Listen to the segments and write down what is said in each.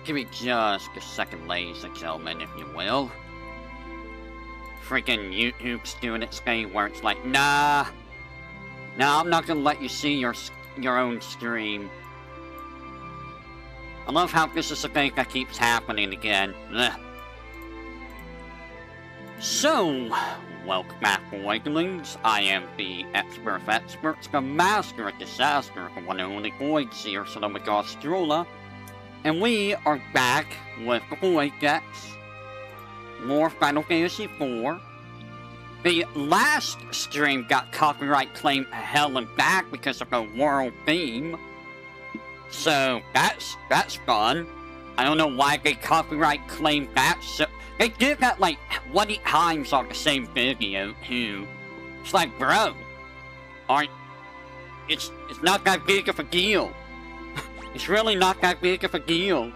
Give me just a second, ladies and gentlemen, if you will. Freaking YouTube's doing its thing where it's like, nah, I'm not gonna let you see your own stream. I love how this is a thing that keeps happening again. Ugh. So, welcome back, Voidelings. I am the expert of experts, the master of disaster, the one and only Voidseer, Sonoma Gostrula. And we are back with the Voidex. More Final Fantasy IV. The last stream got copyright claimed hell and back because of the world theme. So, that's fun. I don't know why they copyright claimed that. So, they did that like 20 times on the same video, too. It's like, bro, it's not that big of a deal. It's really not that big of a deal.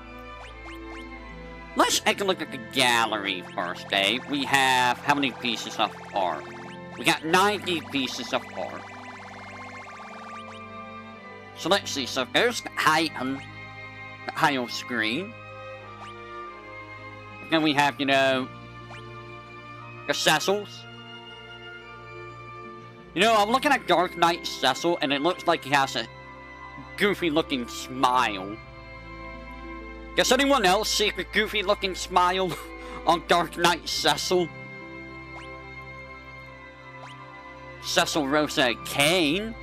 Let's take a look at the gallery first, eh? We have how many pieces of art? We got 90 pieces of art. So let's see, so there's the title screen. Then we have, you know, the Cecils. You know, I'm looking at Dark Knight Cecil, and it looks like he has a goofy-looking smile. Does anyone else see the goofy-looking smile on Dark Knight Cecil? Cecil, Rosa, and Kane.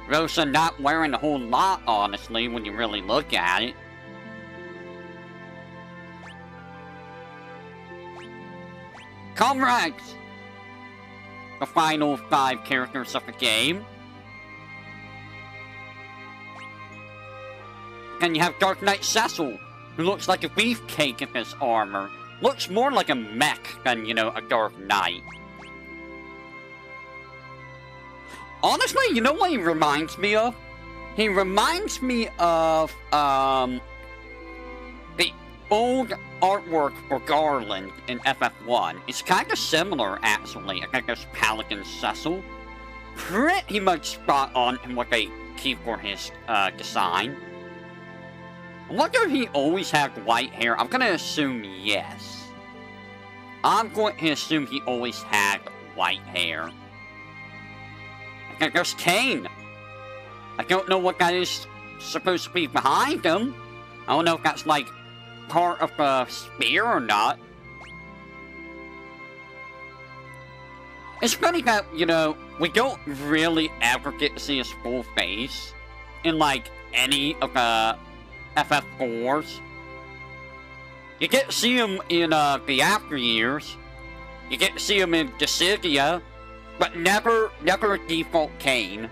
Rosa not wearing a whole lot, honestly, when you really look at it. Comrades! The final 5 characters of the game. And you have Dark Knight Cecil, who looks like a beefcake in his armor. Looks more like a mech than, you know, a Dark Knight. Honestly, you know what he reminds me of? He reminds me of, the old artwork for Garland in FF1. It's kind of similar, actually. I think there's Pelican Cecil. Pretty much spot on in what they keep for his, design. I wonder if he always had white hair. I'm gonna assume yes. I'm going to assume he always had white hair. Okay, there's Kane. I don't know what that is supposed to be behind him. I don't know if that's like part of the spear or not. It's funny that, you know, we don't really ever get to see his full face in like any of the FF4s. You get to see him in the after years. You get to see him in Dissidia, but never default Kane.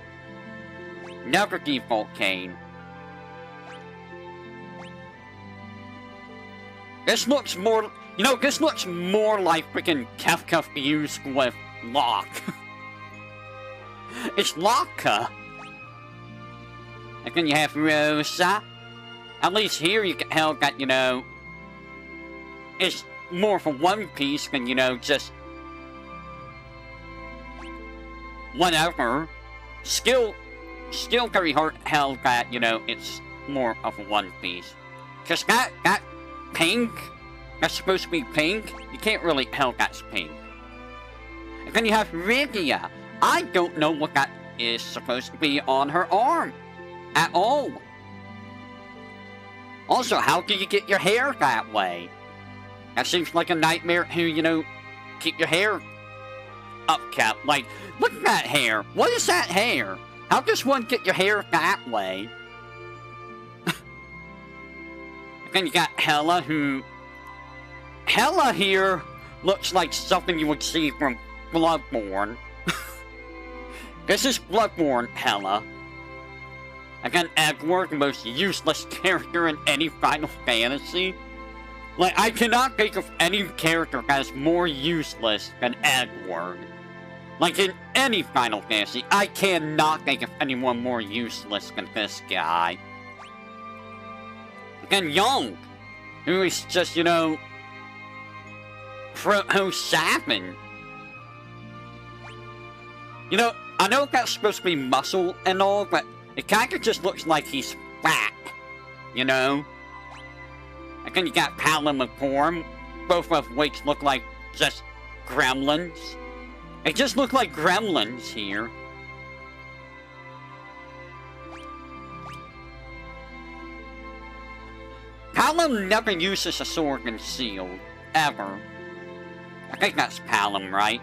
Never default Kane. This looks more, you know, this looks more like freaking Kefka fused with Locke. It's Locke. And then you have Rosa. At least here you can tell that, you know, it's more for one piece than, you know, just whatever. Still very hard to tell that, you know, it's more of a one piece. Cause that pink, that's supposed to be pink, you can't really tell that's pink. And then you have Rydia. I don't know what that is supposed to be on her arm at all. Also, how do you get your hair that way? That seems like a nightmare to, you know, keep your hair upkept. Like, look at that hair. What is that hair? How does one get your hair that way? Then you got Hela, who... Hela here looks like something you would see from Bloodborne. This is Bloodborne Hela. Again, Edward, the most useless character in any Final Fantasy. Like, I cannot think of any character that is more useless than Edward. Like, in any Final Fantasy, I cannot think of anyone more useless than this guy. Again, Young, who is just, you know, Proto-Sapin. You know, I know that's supposed to be muscle and all, but it kind of just looks like he's fat, you know? then you got Palom and Porm, both of which look like just gremlins. They just look like gremlins here. Palom never uses a sword and shield, ever. I think that's Palom, right?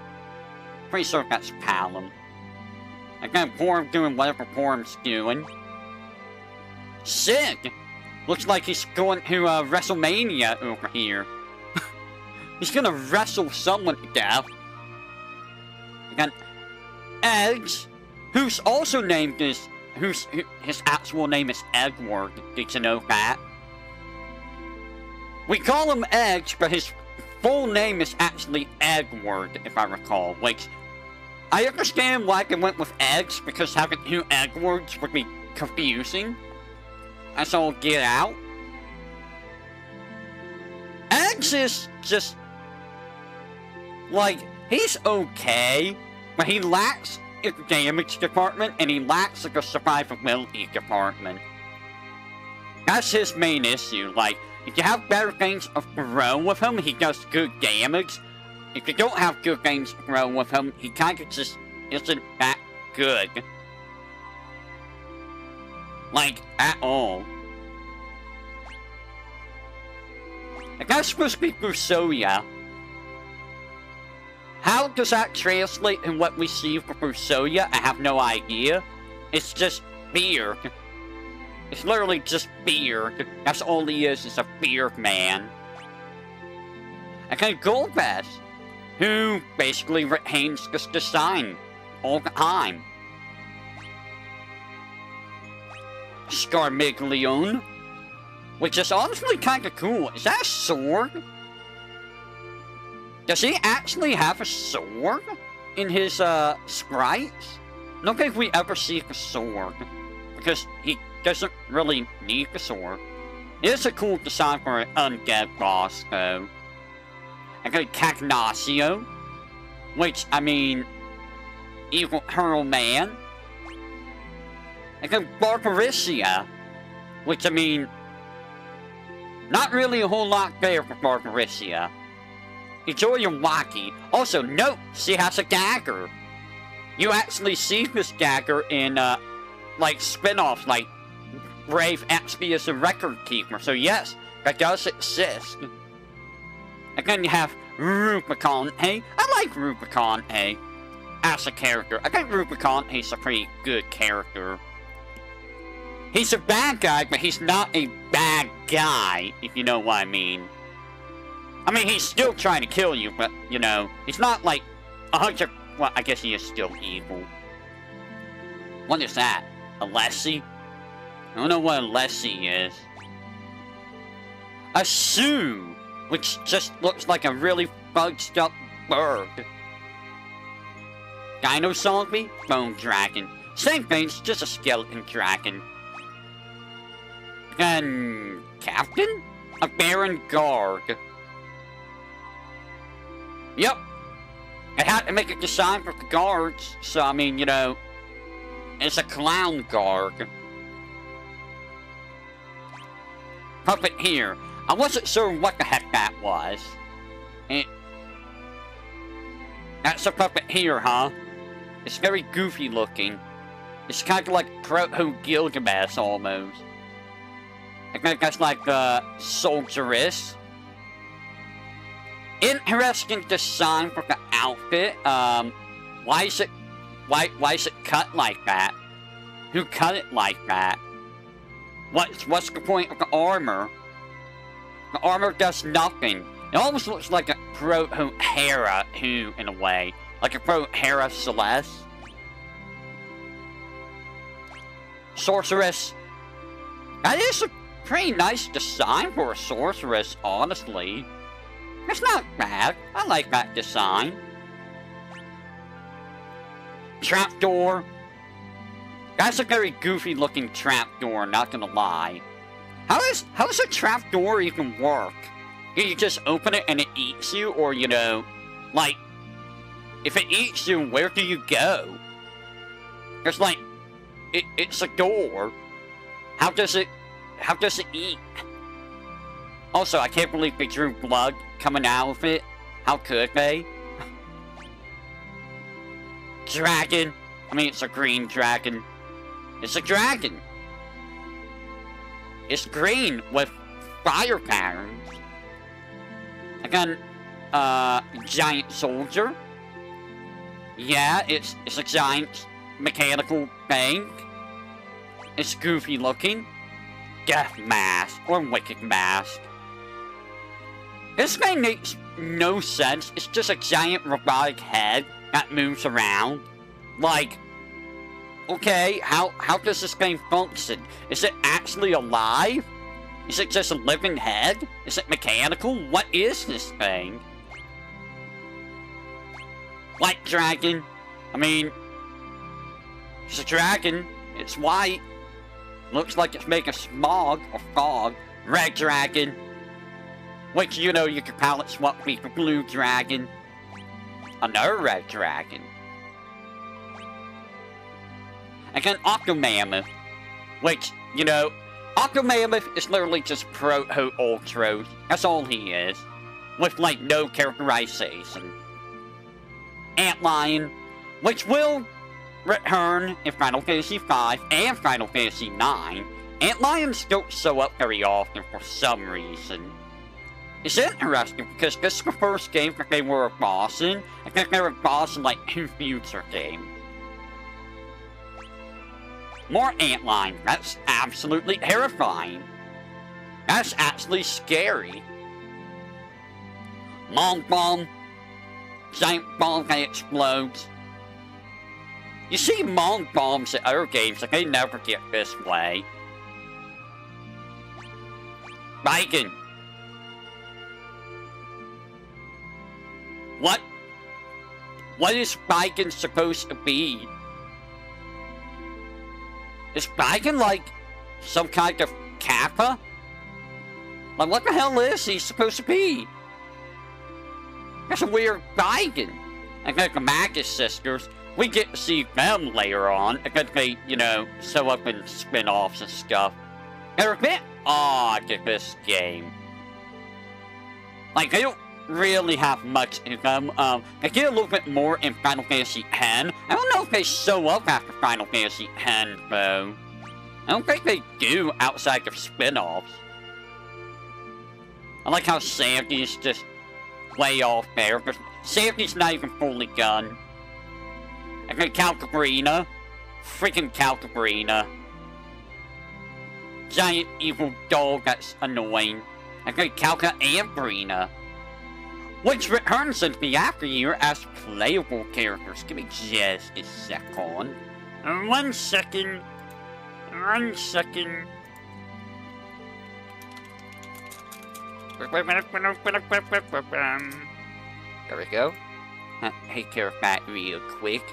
Pretty sure that's Palom. Again, Porm doing whatever Porm's doing. Sid! Looks like he's going to WrestleMania over here. He's gonna wrestle someone to death. Again, Eggs, who's also named as... his actual name is Edward. Did you know that? We call him Eggs, but his full name is actually Edward, if I recall. Which, I understand why they went with Eggs, because having two Edwards would be confusing. That's all get out. Eggs is just... like, he's okay, but he lacks a damage department, and he lacks like a survivability department. That's his main issue. Like, if you have better things of throw with him, he does good damage. If you don't have good things to throw with him, he kind of just isn't that good. Like, at all. Like, that's supposed to be Fusoya. How does that translate in what we see for Fusoya? I have no idea. It's just beard. It's literally just beard. That's all he is a beard man. And then Golbez, who basically retains this design all the time. Scarmiglione, which is honestly kind of cool. Is that a sword? Does he actually have a sword in his sprites? I don't think we ever see a sword, because he doesn't really need a sword. It is a cool design for an undead boss, though. I got Cagnacio, which, I mean, Evil Hurl Man. I got Barbarisia, which, I mean, not really a whole lot there for Barbarisia. Enjoy your Waki. Also, note, she has a dagger. You actually see this dagger in, like, spin-offs, like Brave XP is a record keeper. So yes, that does exist. And then you have Rubicon-A. I like Rubicon-A as a character. I think Rubicon-A's a pretty good character. He's a bad guy, but he's not a bad guy, if you know what I mean. I mean, he's still trying to kill you, but, you know, he's not like 100... Well, I guess he is still evil. What is that? Alessi? I don't know what Alessi is. A Sue, which just looks like a really fudged up bird. Dino Zombie? Bone Dragon. Same thing, it's just a skeleton dragon. And... Captain? A Baron Guard. Yep. I had to make a design for the guards, so I mean, you know, it's a clown guard. Puppet here. I wasn't sure what the heck that was. That's a puppet here, huh? It's very goofy looking. It's kind of like Proto-Gilgamesh almost. I think that's like Soldieress. Interesting design for the outfit. Why is it cut like that? Who cut it like that? What's the point of the armor? The armor does nothing. It almost looks like a Proto-Hera too, in a way. Like a Proto-Hera Celeste. Sorceress. That is a pretty nice design for a sorceress, honestly. It's not bad. I like that design. Trapdoor. That's a very goofy looking trapdoor, not gonna lie. How does a trapdoor even work? Do you just open it and it eats you? Or, you know, like, if it eats you, where do you go? It's like, it's a door. How does it eat? Also, I can't believe they drew blood coming out of it. How could they? Dragon. I mean, it's a green dragon. It's a dragon. It's green with fire patterns. Again, giant soldier. Yeah, it's a giant mechanical thing. It's goofy looking. Death mask or wicked mask. This thing makes no sense. It's just a giant robotic head that moves around. Like, okay, how does this thing function? Is it actually alive? Is it just a living head? Is it mechanical? What is this thing? White dragon. I mean, it's a dragon. It's white. Looks like it's making smog or fog. Red dragon. Which, you know, you could palette swap me for blue dragon. Another red dragon. Again, Octomammoth. Which, you know, Octomammoth is literally just Proto-Ultros. That's all he is. With, like, no characterization. Antlion, which will return in Final Fantasy V and Final Fantasy IX. Antlions don't show up very often for some reason. It's interesting because this is the first game that they were a boss in. I think they were a boss in like 2 future games. More Antlion. That's absolutely terrifying. That's actually scary. Long Bomb. Giant bomb that explodes. You see Mong bombs at other games, like they never get this way. Bacon. What is bacon supposed to be? Is bacon like some kind of kappa? Like what the hell is he supposed to be? That's a weird bacon. Like the Magus sisters, we get to see them later on because they, you know, show up in spin-offs and stuff. They're a bit odd at this game. Like, they don't really have much in them. They get a little bit more in Final Fantasy X. I don't know if they show up after Final Fantasy X, though. I don't think they do outside of spin-offs. I like how Sandy's just way off there, because Sandy's not even fully gone. And then Calcabrina. Freaking Calcabrina. Giant evil dog that's annoying. And then Calca and Brina. Which returns into the after year as playable characters. Give me just a second. 1 second. 1 second. There we go. Take care of that real quick.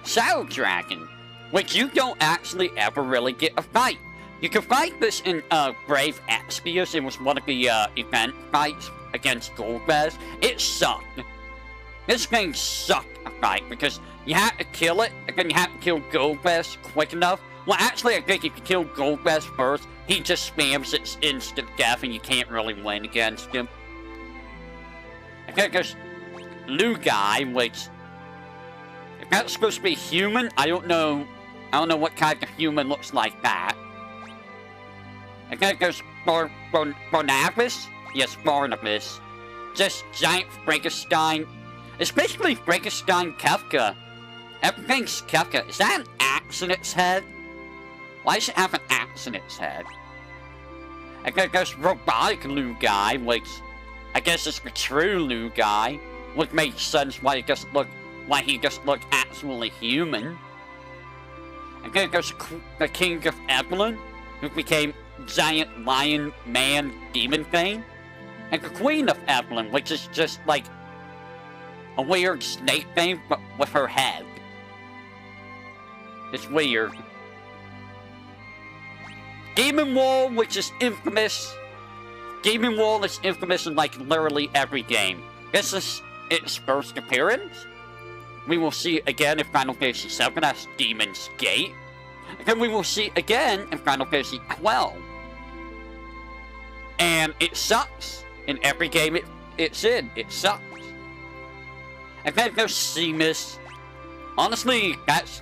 Shadow Dragon, which you don't actually ever really get a fight. You can fight this in Brave Exvius. It was one of the event fights against Golbez. It sucked. This thing sucked a fight because you had to kill it, and then you had to kill Golbez quick enough. Well, actually, I think if you kill Golbez first, he just spams its instant death, and you can't really win against him. I think there's Lugai, which, if that's supposed to be human, I don't know what kind of human looks like that. I think there's Barnabas? Yes, Barnabas. Just giant Frankenstein. It's basically Frankenstein Kefka. Everything's Kefka. Is that an axe in its head? Why does it have an axe in its head? I think there's Robotic Lugai, which I guess is the true Lugai. Which makes sense why he doesn't look actually human. I think there's the King of Evelyn, who became giant lion man demon thing. And the Queen of Evelyn, which is just like a weird snake thing, but with her head. It's weird. Demon Wall, which is infamous. Demon Wall is infamous in like literally every game. This is its first appearance. We will see it again in Final Fantasy VII as Demon's Gate. And then we will see it again in Final Fantasy XII. And it sucks. In every game it's in. It sucks. And then there's Seamus. Honestly, that's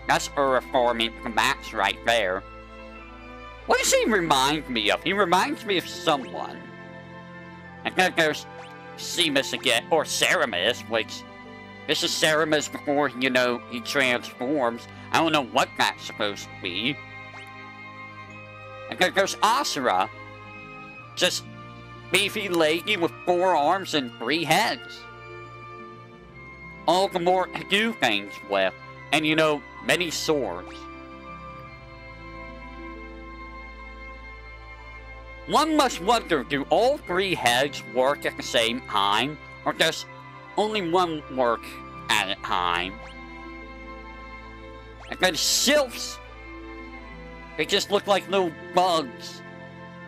farming max right there. What does he remind me of? He reminds me of someone. And then there's Seamus again, or Ceramus, which... This is Ceramus before, you know, he transforms. I don't know what that's supposed to be. And then there's Asura. Just beefy lady with 4 arms and 3 heads. All the more to do things with. And, you know, many swords. One must wonder, do all 3 heads work at the same time? Or does only one work at a time? And then sylphs. They just look like little bugs.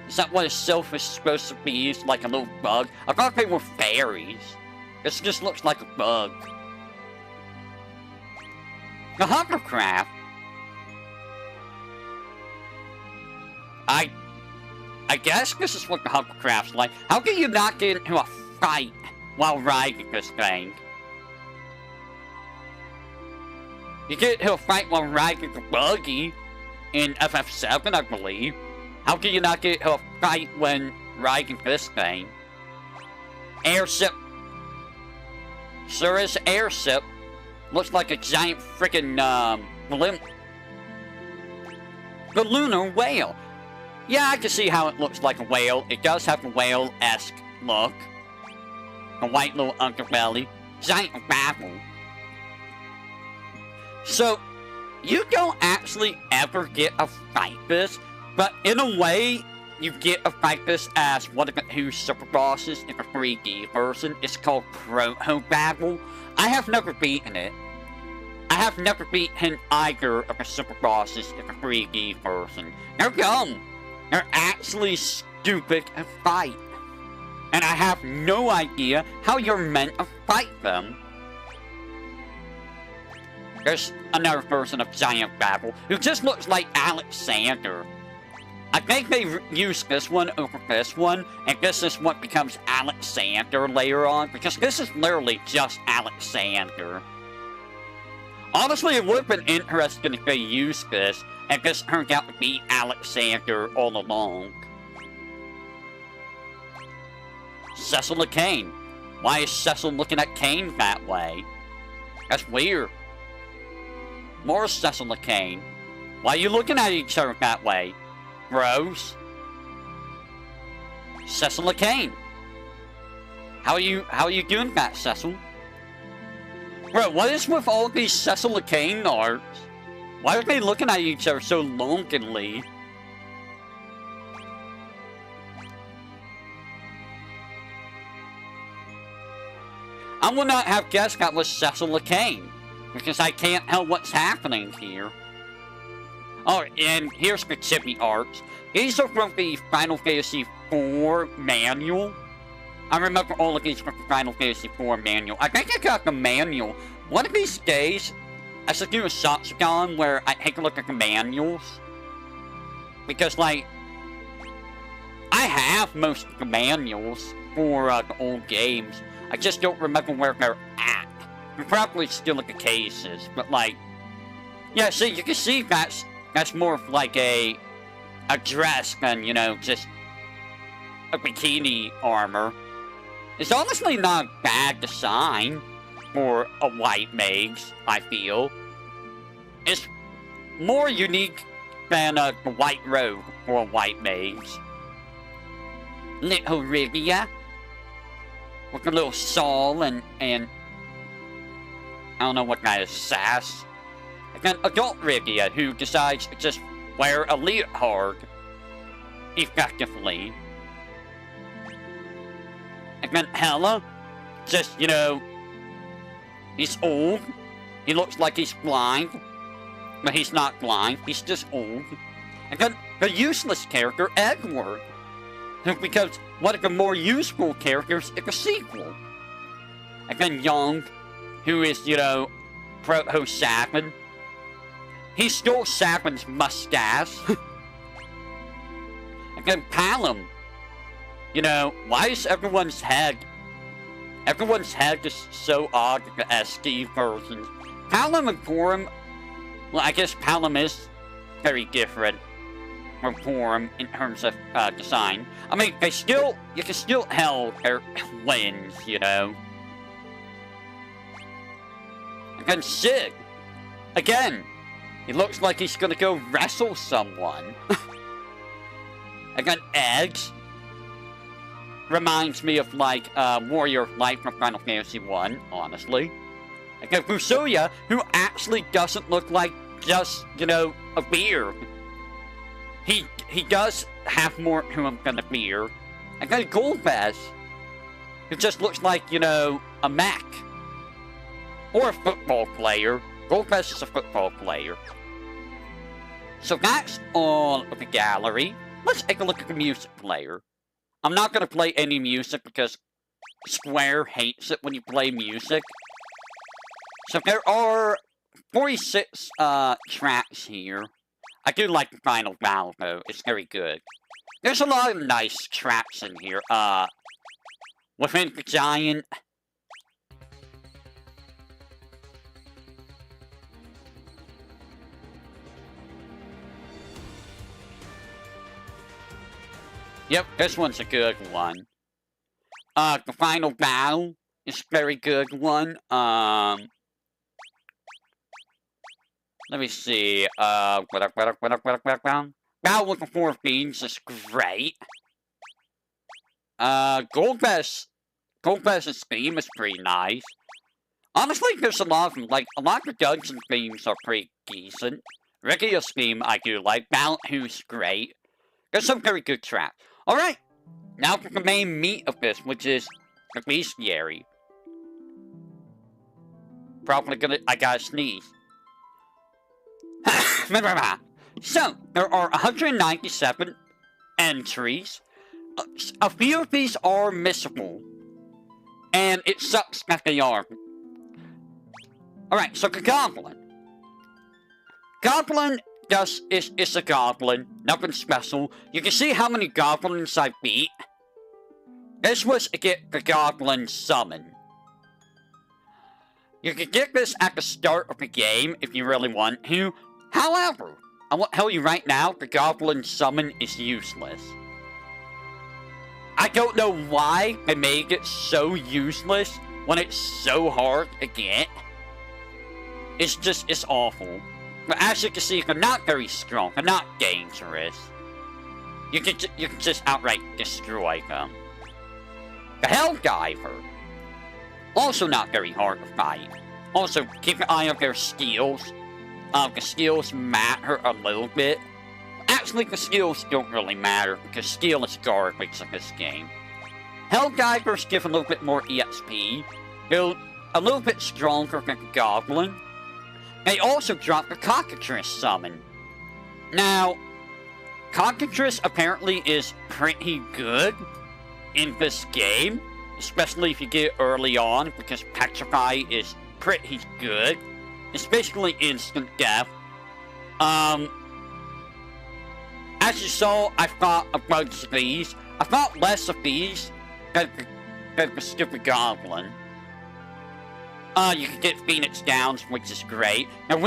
Is that what a sylph is supposed to be? It's like a little bug? I thought they were fairies. This just looks like a bug. The hovercraft. I guess this is what the hovercraft's like. How can you not get into a fight while riding this thing? You get into a fight while riding the buggy in FF7, I believe. How can you not get into a fight when riding this thing? Airship. Sir, airship. Looks like a giant freaking blimp. The lunar whale. Yeah, I can see how it looks like a whale. It does have a whale-esque look. A white little underbelly. Giant babble. So, you don't actually ever get a fight this, but in a way, you get a fight this as one of the 2 super bosses in the 3D version. It's called Proto-Babble. I have never beaten it. I have never beaten either of the super bosses in the 3D version. They're dumb. They're actually stupid to fight. And I have no idea how you're meant to fight them. There's another version of Giant Babble who just looks like Alexander. I think they used this one over this one, and this is what becomes Alexander later on, because this is literally just Alexander. Honestly, it would have been interesting if they used this, and this turned out to be Alexander all along. Cecil the Cane. Why is Cecil looking at Cane that way? That's weird. More Cecil the Cane. Why are you looking at each other that way? Bros? Cecil the Cane. How are you doing that, Cecil? Bro, what is with all these Cecil the Cane arts? Why are they looking at each other so longingly? I would not have guessed that was Cecil the Cane, because I can't tell what's happening here. Oh, and here's the chibi arts. These are from the Final Fantasy IV manual. I remember all of these from the Final Fantasy IV manual. I think I got the manual. One of these days, I should do a Shotgun where I take a look at the manuals. Because, like, I have most of the manuals for the old games. I just don't remember where they're at. They're probably still in the cases, but, like... Yeah, see, you can see that's more of, like, a dress than, you know, just a bikini armor. It's honestly not a bad design for a white mage, I feel. It's more unique than the white robe for a white mage. Little Rigia. With a little Saul and I don't know what that is, sass. And then adult Rigia, who decides to just wear a leotard effectively. And then Hela, just, you know, he's old. He looks like he's blind. But he's not blind, he's just old. And then the useless character, Edward, who becomes one of the more useful characters in the sequel. And then Young, who is, you know, Proto-Sapin. He stole Sapin's mustache. And then Palom, You know, why is everyone's head is so odd with the SD versions? Palom and Porum, well, I guess Palom is very different from Porum in terms of design. I mean, you can still tell their wins, you know. Again, Sig. Again, he looks like he's gonna go wrestle someone. Again, Eggs. Reminds me of, like, Warrior of Light from Final Fantasy 1, honestly. Again, Fusoya, who actually doesn't look like just, you know, a beard. He does have more to him than a beard. Again, Goldbash, who just looks like, you know, a mech. Or a football player. Goldbash is a football player. So that's all of the gallery. Let's take a look at the music player. I'm not going to play any music because Square hates it when you play music. So there are 46 tracks here. I do like the final battle though. It's very good. There's a lot of nice tracks in here. Within the Giant. Yep, this one's a good one. The final battle is a very good one. Let me see. Battle with the Four Fiends is great. Goldbash's theme is pretty nice. Honestly, there's a lot of them. Like, a lot of the dungeon themes are pretty decent. Rikia's theme I do like. Mount Who's great. There's some very good tracks. Alright, now for the main meat of this, which is the bestiary. I gotta sneeze. So, there are 197 entries. A few of these are missable. And it sucks that they are. Alright, so the Goblin. Goblin is a goblin, nothing special. You can see how many goblins I beat. This was to get the goblin summon. You can get this at the start of the game if you really want to. However, I will tell you right now, the goblin summon is useless. I don't know why they made it so useless when it's so hard to get. It's awful. But as you can see, they're not very strong. They're not dangerous. You can just outright destroy them. The Helldiver. Also not very hard to fight. Also, keep an eye on their skills. The skills matter a little bit. Actually, the skills don't really matter, because skill is garbage in this game. Helldivers give a little bit more EXP. They're a little bit stronger than the Goblin. They also drop the Cockatrice summon. Now, Cockatrice apparently is pretty good in this game, especially if you get it early on, because Petrify is pretty good. It's basically instant death. As you saw, I fought a bunch of these. I fought less of these than the stupid Goblin. You can get Phoenix Downs, which is great. And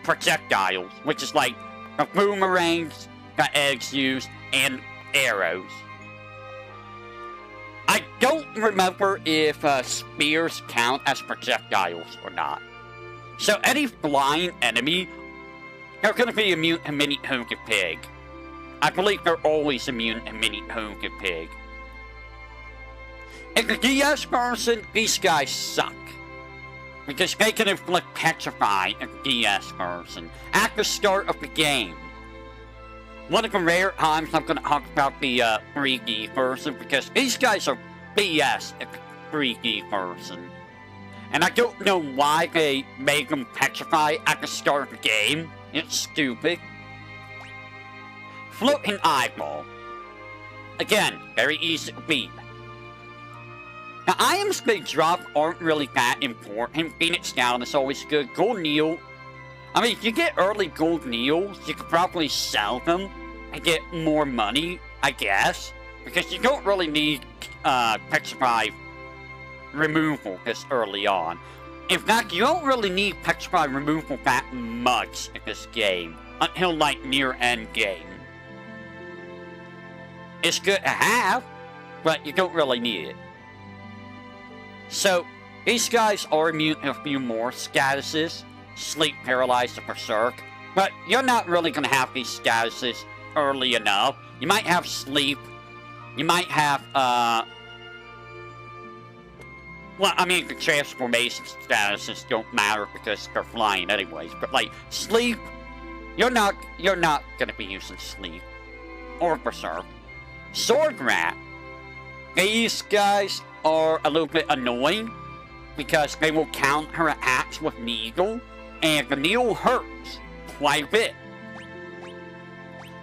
projectiles, which is like the boomerangs that eggs use, and arrows. I don't remember if spears count as projectiles or not. So any flying enemy, they're going to be immune to Mini Hooga Pig. I believe they're always immune to Mini Hooga Pig. In the DS version, these guys suck. Because they can inflict Petrify in the DS version at the start of the game. One of the rare times I'm going to talk about the 3D version, because these guys are BS in the 3D version. And I don't know why they made them Petrify at the start of the game. It's stupid. Floating Eyeball. Again, very easy to beat. The items they drop aren't really that important. Phoenix Down is always good. Gold Needle. I mean, if you get early Gold Needles, you could probably sell them and get more money, I guess. because you don't really need Petrify removal this early on. In fact, you don't really need Petrify removal that much in this game until like near end game. It's good to have, but you don't really need it. So, these guys are immune to a few more statuses, Sleep, Paralyzed, and Berserk, but you're not really going to have these statuses early enough. You might have Sleep, you might have, well, I mean, the transformation statuses don't matter because they're flying anyways, but like, Sleep, you're not going to be using Sleep, or Berserk. Sword Rat, these guys are a little bit annoying because they will counter attacks with Needle, and the Needle hurts quite a bit.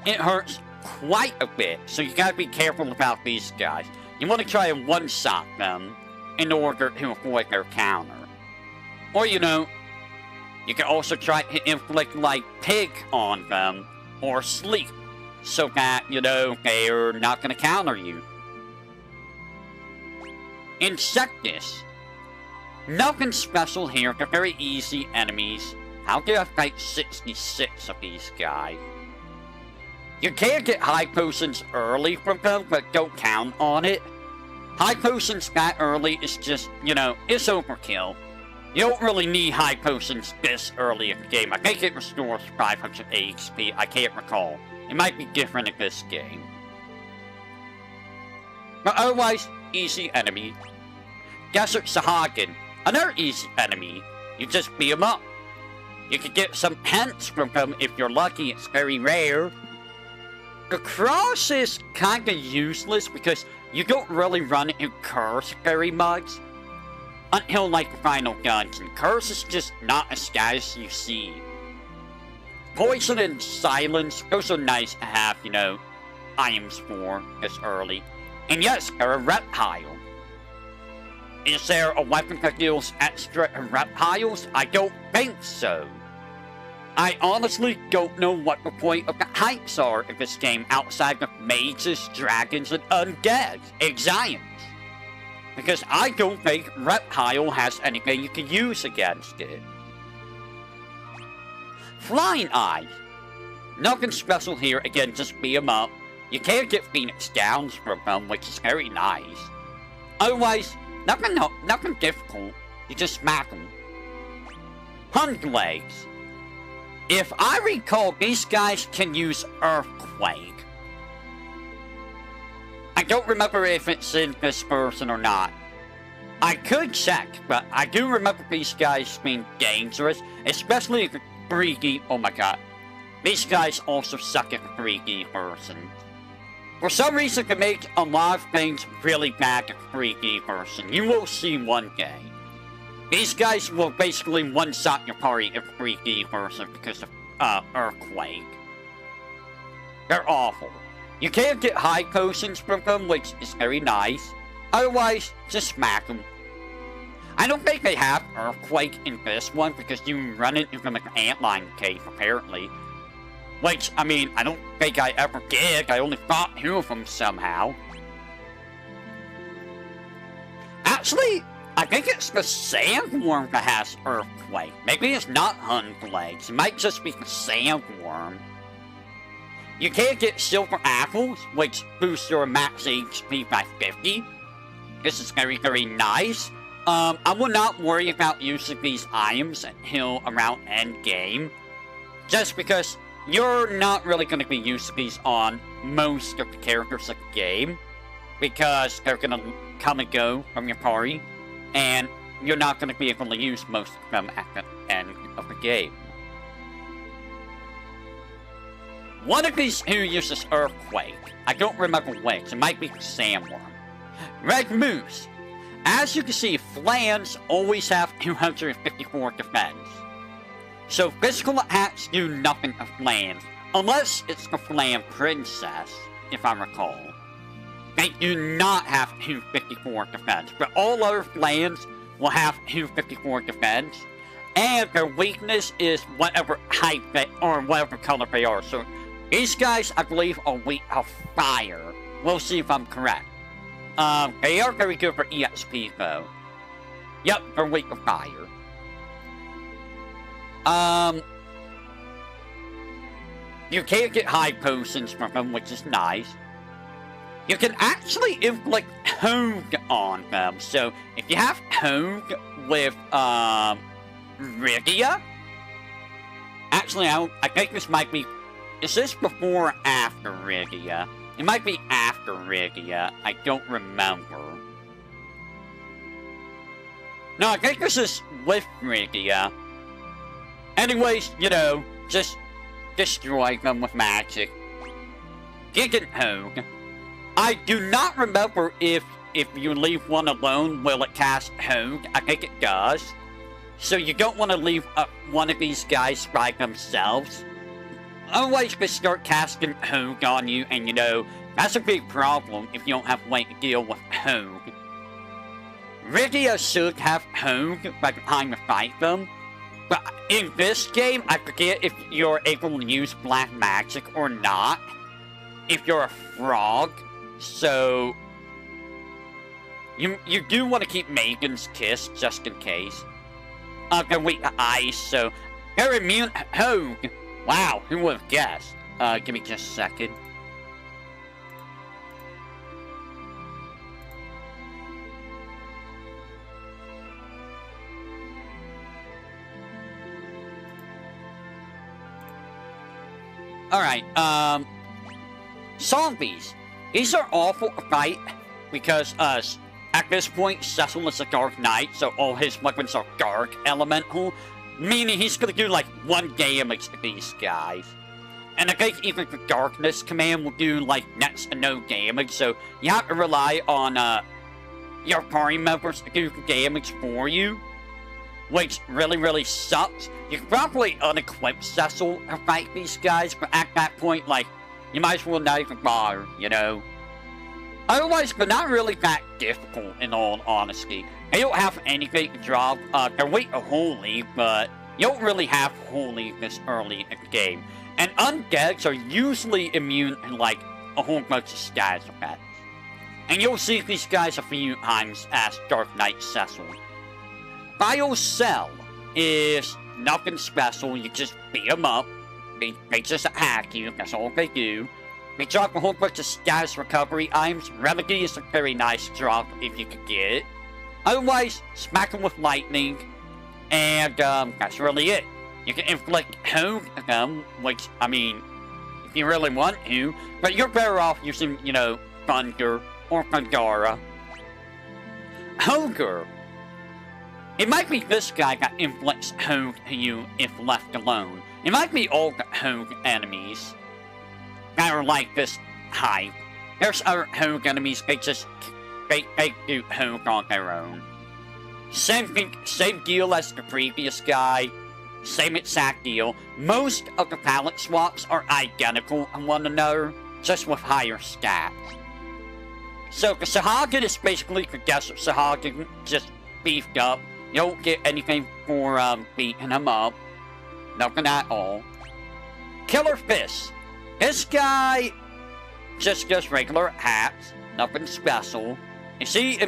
It hurts quite a bit, so you gotta be careful about these guys. You want to try and one-shot them in order to avoid their counter. Or, you know, you can also try to inflict like Pig on them, or Sleep, so that, you know, they're not gonna counter you. Insectus. Nothing special here, they're very easy enemies. How do I fight 66 of these guys? You can get high potions early from them, but don't count on it. High potions that early is just, you know, it's overkill. You don't really need high potions this early in the game. I think it restores 500 HP, I can't recall. It might be different in this game. But otherwise, easy enemy. Desert Sahagin, another easy enemy. You just beat him up. You can get some hints from him if you're lucky, it's very rare. The cross is kinda useless because you don't really run into Curse very much. Until like the final dungeon. Curse is just not a status you see. Poison and Silence, those are nice to have, you know, items for this early. And yes, they're a reptile. Is there a weapon that deals extra reptiles? I don't think so. I honestly don't know what the point of the hypes are in this game outside of mages, dragons, and undead, and giants. Because I don't think reptile has anything you can use against it. Flying Eyes. Nothing special here, again, just beat them up. You can get Phoenix Downs from them, which is very nice. Otherwise, nothing difficult. You just smack them. Hund Legs. If I recall, these guys can use Earthquake. I don't remember if it's in this version or not. I could check, but I do remember these guys being dangerous, especially if 3D. Oh my god. These guys also suck at the 3D version. For some reason, they make a lot of things really bad at the 3D version. You will see one day. These guys will basically one-shot your party in 3D version because of Earthquake. They're awful. You can get high potions from them, which is very nice. Otherwise, just smack them. I don't think they have Earthquake in this one because you run it into an antlion cave, apparently. Which, I mean, I don't think I ever did. I only fought 2 of them somehow. Actually, I think it's the Sandworm that has Earthquake. Maybe it's not Hund Legs. It might just be the Sandworm. You can get Silver Apples, which boosts your max HP by 50. This is very, very nice. I will not worry about using these items until around end game. Just because you're not really going to be using these on most of the characters of the game. Because they're going to come and go from your party. And you're not going to be able to use most of them at the end of the game. One of these who uses Earthquake. I don't remember which. It might be Sandworm. Red Moose. As you can see, Flans always have 254 defense. So physical attacks do nothing to Flans. Unless it's the Flan Princess, if I recall. They do not have 254 defense. But all other Flans will have 254 defense. And their weakness is whatever height they, or whatever color they are. So these guys, I believe, are weak to fire. We'll see if I'm correct. They are very good for EXP, though. Yep, for weak of fire. You can't get high potions from them, which is nice. You can actually inflict Hogue on them. So, if you have Hogue with, Rygia? Actually, I think this might be... Is this before or after Rygia? It might be after Rygia. I don't remember. No, I think this is with Rygia. Anyways, you know, just destroy them with magic. Gigant Hogue. I do not remember if you leave one alone, will it cast Hogue? I think it does. So you don't want to leave one of these guys by themselves. Otherwise, they start casting Hogue on you, and you know, that's a big problem if you don't have a way to deal with Hogue. Rygia should have Hogue by the time to fight them. But in this game, I forget if you're able to use black magic or not. If you're a frog. So, you do want to keep Megan's Kiss, just in case. They're weak to ice, so they're immune to Hogue. Wow, who would have guessed? Give me just a second. Alright, zombies. These are awful to fight because, at this point, Cecil is a Dark Knight, so all his weapons are Dark Elemental, meaning he's gonna do, like, 1 damage to these guys. And I think even the Darkness command will do, like, next to no damage, so you have to rely on, your party members to do the damage for you, which really sucks. You can probably unequip Cecil to fight these guys, but at that point, like, you might as well not even bother, you know? Otherwise, they're not really that difficult, in all honesty. They don't have anything to drop. They're weak to Holy, but you don't really have Holy this early in the game. And undeads are usually immune to, like, a whole bunch of status effects. And you'll see these guys a few times as Dark Knight Cecil. Biocell is nothing special. You just beat them up. They just attack you. That's all they do. They drop a whole bunch of status recovery items. Remedy is a very nice drop if you could get it. Otherwise, smack them with lightning. And, that's really it. You can inflict Hogue on them, which, I mean, if you really want to. But you're better off using, you know, Thunder or Thundara. Hogue. It might be this guy that inflicts Hogue to you if left alone. It might be all the Hogue enemies that are like this hype. There's other Hogue enemies, they do Hogue on their own. Same deal as the previous guy. Same exact deal. Most of the palette swaps are identical to one another, just with higher stats. So the Sahagin is basically the Desert Sahagin, just beefed up. You don't get anything for beating him up. Nothing at all. Killer Fist. This guy just does regular hacks. Nothing special. You see,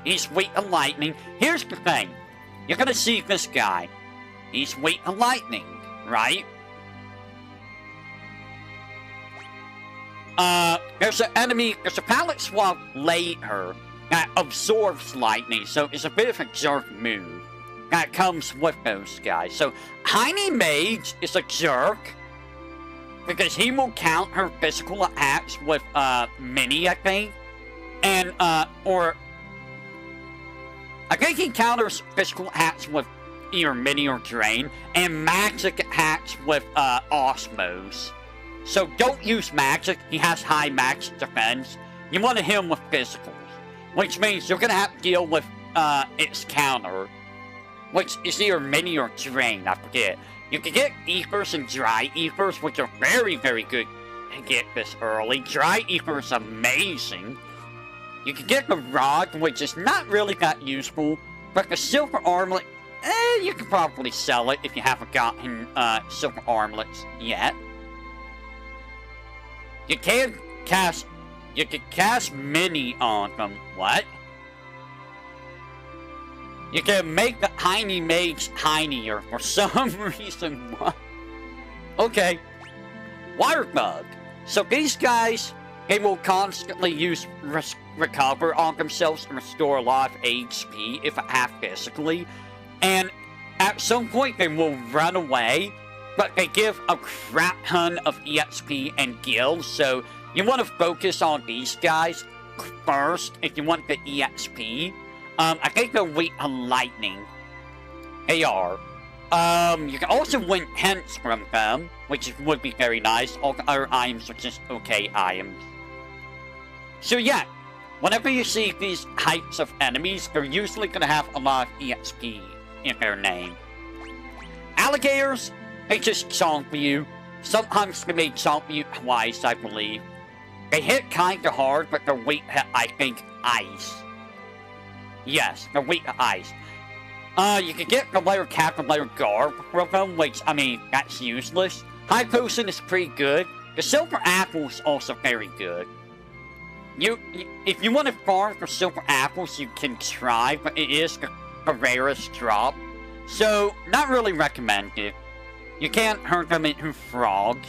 he's weak to lightning. Here's the thing. You're gonna see this guy. He's weak to lightning, right? There's a palette swap later that absorbs lightning, so it's a bit of a jerk move that comes with those guys. So, Tiny Mage is a jerk because he will counter physical attacks with, Mini, I think. And, or... I think he counters physical attacks with either Mini or Drain, and magic attacks with, Osmos. So don't use magic, he has high max defense. You want to hit him with physicals. Which means you're gonna have to deal with, its counter. Which is either Mini or Drain, I forget. You can get Ethers and Dry Ethers, which are very good to get this early. Dry Ether is amazing. You can get the Rod, which is not really that useful. But the Silver Armlet, you can probably sell it if you haven't gotten, Silver Armlets yet. You can cast You can cast mini on them. What? You can make the tiny mage tinier for some reason. What? Okay. Water bug. So these guys, they will constantly use recover on themselves and restore a lot of HP if it have physically. And at some point they will run away, but they give a crap ton of EXP and gills, so you want to focus on these guys first if you want the EXP. I think they're weak to lightning. They are. You can also win hints from them, which would be very nice. All the other items are just okay items. So yeah, whenever you see these types of enemies, they're usually going to have a lot of EXP in their name. Alligators, they just chomp you. Sometimes they may chomp you twice, I believe. They hit kinda hard, but they're weak to, I think, ice. Yes, they're weak to ice. You can get the layer cap and layer garb from them, which, I mean, that's useless. High potion is pretty good. The silver apple is also very good. If you want to farm for silver apples, you can try, but it is the rarest drop. So, not really recommended. You can't turn them into frogs.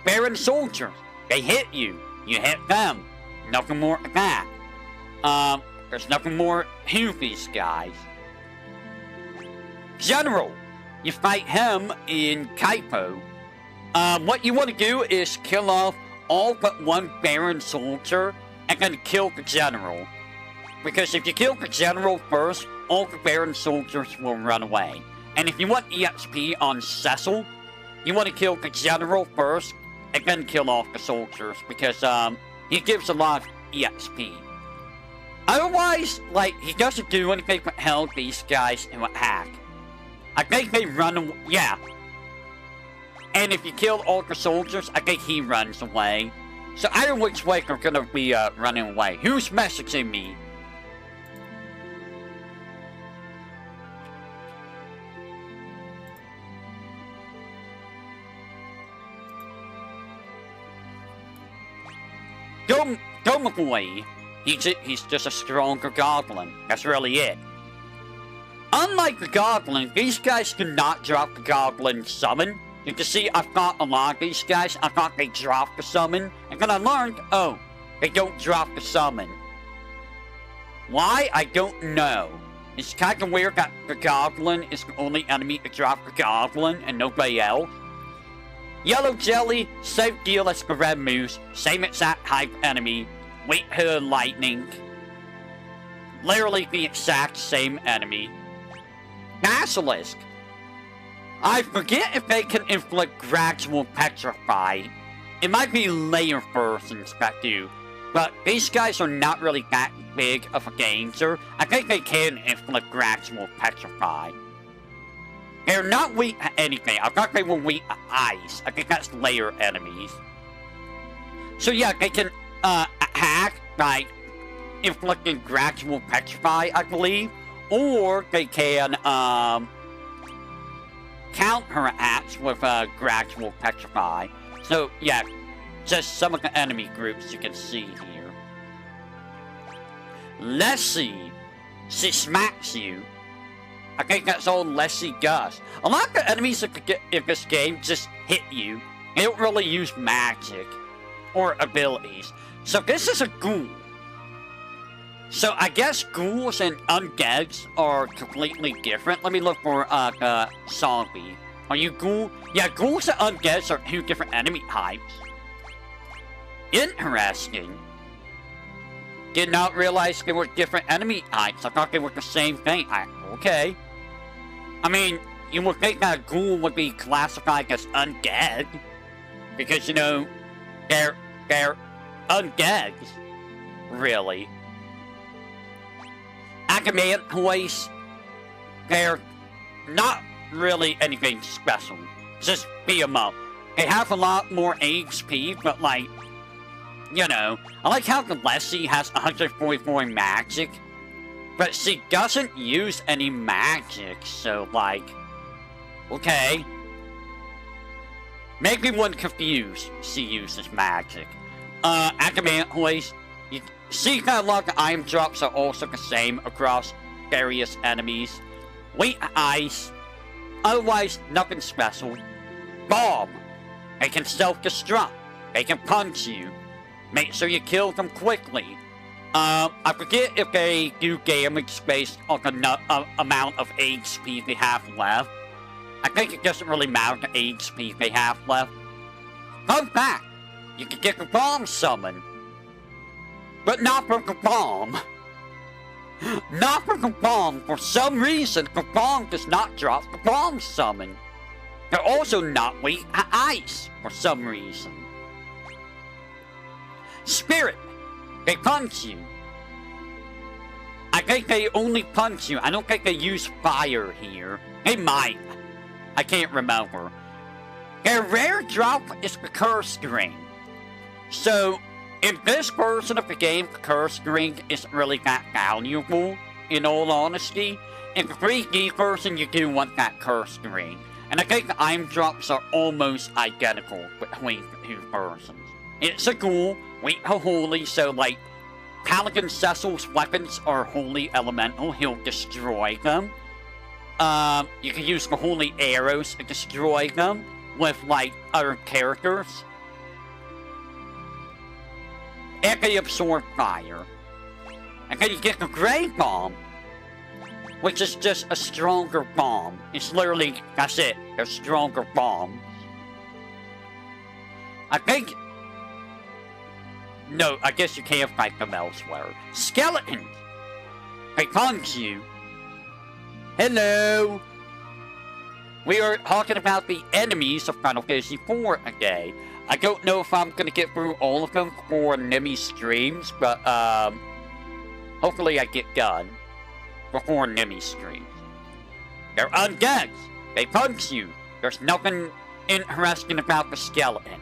Baron soldiers, they hit you. You hit them. Nothing more than that. There's nothing more to these guys. General, you fight him in Kaipo. What you want to do is kill off all but one Baron soldier and then kill the general. Because if you kill the general first, all the Baron soldiers will run away. And if you want EXP on Cecil, you want to kill the general first and then kill off the soldiers because he gives a lot of EXP. Otherwise, like, he doesn't do anything but held these guys in a hack. I think they run away. Yeah. And if you kill all the soldiers, I think he runs away. So either which way they're gonna be running away. Who's messaging me? Go boy. He's just a stronger goblin. That's really it. Unlike the goblin, these guys do not drop the goblin summon. You can see I've got a lot of these guys. I thought they dropped the summon. And then I learned, oh, they don't drop the summon. Why? I don't know. It's kind of weird that the goblin is the only enemy to drop the goblin and nobody else. Yellow jelly, same deal as the red moose. Same exact type enemy. Weak to lightning. Literally the exact same enemy. Basilisk. I forget if they can inflict gradual petrify. It might be layer versions that do. But these guys are not really that big of a danger. I think they can inflict gradual petrify. They're not weak to anything. I thought they were weak to ice. I think that's layer enemies. So yeah, they can attack by inflicting gradual petrify, I believe. Or they can counter attacks with gradual petrify. So yeah, just some of the enemy groups you can see here. Lessie, she smacks you. I think that's all Lessie does. A lot of the enemies in this game just hit you. They don't really use magic or abilities. So this is a ghoul. So I guess ghouls and undeads are completely different. Let me look for the zombie. Are you ghoul? Yeah, ghouls and undeads are two different enemy types. Interesting. Did not realize they were different enemy types. I thought they were the same thing. Okay. I mean, you would think that a ghoul would be classified as undead. Because, you know, they're undead. Really. Adamantoids, they're not really anything special. Just beat them up. They have a lot more HP, but like, you know, I like how the Lessie has 144 magic, but she doesn't use any magic, so like, okay. Maybe one confused, she uses magic. At the main place, you see that a lot of item drops are also the same across various enemies. Weak ice, otherwise nothing special. Bomb, they can self-destruct, they can punch you. Make sure you kill them quickly. I forget if they do damage based on the amount of HP they have left. I think it doesn't really matter the HP they have left. Fun fact, you can get the bomb summon. But not from the bomb. Not from the bomb. For some reason, the bomb does not drop the bomb summon. They're also not weak to ice for some reason. Spirit, they punch you. I think they only punch you. I don't think they use fire here. They might. I can't remember. Their rare drop is the curse ring. So, in this version of the game, the curse ring isn't really that valuable, in all honesty. In the 3D version, you do want that curse ring. And I think the item drops are almost identical between the two versions. It's a ghoul, weak to holy, so like, Paladin Cecil's weapons are holy elemental, he'll destroy them. You can use the holy arrows to destroy them with, like, other characters. And they absorb fire. And then you get the Grey Bomb, which is just a stronger bomb. It's literally, that's it, a stronger bomb. I think... No, I guess you can't fight them elsewhere. Skeletons! They punch you. Hello! We are talking about the enemies of Final Fantasy IV today. I don't know if I'm gonna get through all of them for Nemi streams, but hopefully I get done before Nemi streams. They're undead. They punch you. There's nothing interesting about the skeleton.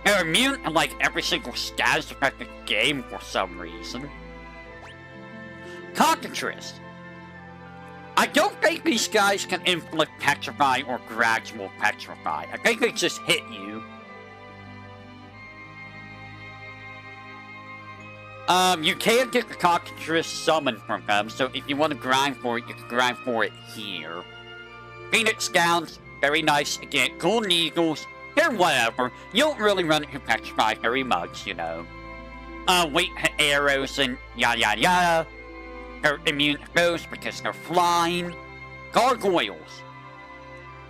They're immune to like every single status effect in the game for some reason. Cockatrice. I don't think these guys can inflict petrify or gradual petrify. I think they just hit you. You can get the Cockatrice summoned from them, so if you want to grind for it, you can grind for it here. Phoenix Gowns, very nice again. Golden Eagles, they're whatever. You don't really run into Petrify very much, you know. Weight arrows and yada yada yada. They're immune to those because they're flying. Gargoyles.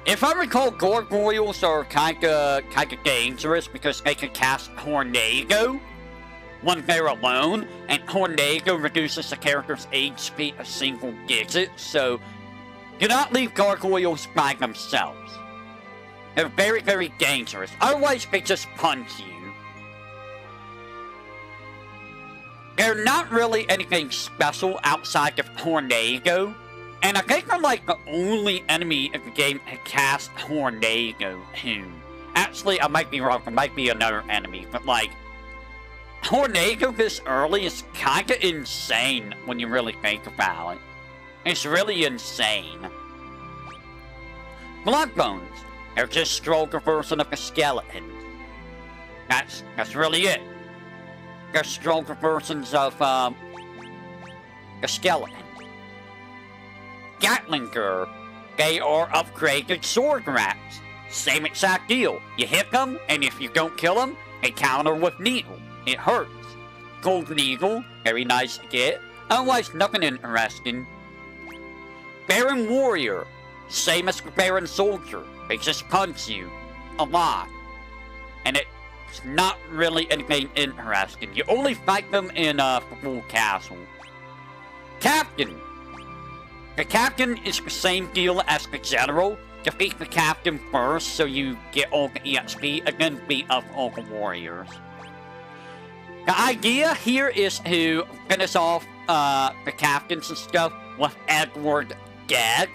If I recall, gargoyles are kinda dangerous because they can cast Tornado when they're alone, and Tornado reduces the character's HP a single digit, so do not leave gargoyles by themselves. They're very, very dangerous. Otherwise, they just punch you. They're not really anything special outside of Tornado, and I think they're like the only enemy in the game to cast Tornado too. Actually, I might be wrong. There might be another enemy, but like, Tornado this early is kinda insane when you really think about it. It's really insane. Bloodbones. They're just stronger version of a skeleton. That's really it. They're stronger versions of the skeleton. Gatlinger. They are upgraded sword rats. Same exact deal. You hit them, and if you don't kill them, they counter with needle. It hurts. Golden Eagle, very nice to get. Otherwise, nothing interesting. Baron Warrior, same as the Baron Soldier. They just punch you a lot. And it's not really anything interesting. You only fight them in Full Castle. Captain. The Captain is the same deal as the General. Defeat the Captain first so you get all the EXP and then beat up all the warriors. The idea here is to finish off the captains and stuff with Edward dead.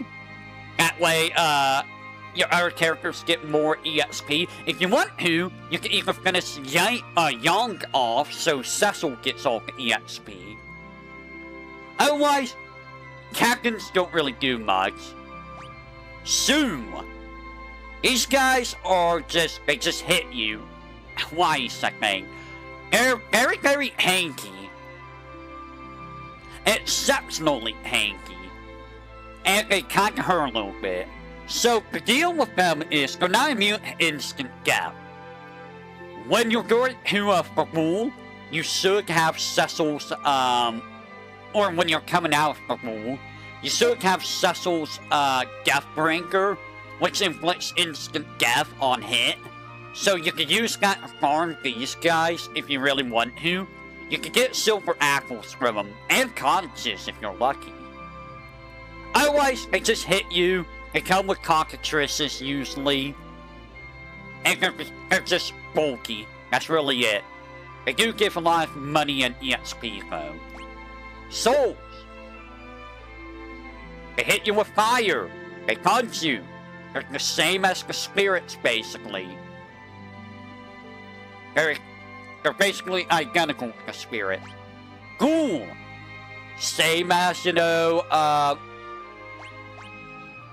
That way, your other characters get more EXP. If you want to, you can even finish Young off so Cecil gets all the EXP. Otherwise, captains don't really do much. Sue. These guys are they just hit you twice, I think. They're very, very hanky. Exceptionally hanky. And they kind of hurt a little bit. So the deal with them is they're not immune to instant death. When you're going to the pool, you should have Cecil's, or when you're coming out of the pool, you should have Cecil's, Deathbringer, which inflicts instant death on hit. So you could use that to farm these guys if you really want to. You could get silver apples from them, and conches if you're lucky. Otherwise, they just hit you. They come with cockatrices usually. And they're just bulky. That's really it. They do give a lot of money and EXP though. Souls. They hit you with fire. They punch you. They're the same as the spirits basically. They're basically identical to the spirits. Ghoul. Same as, you know, I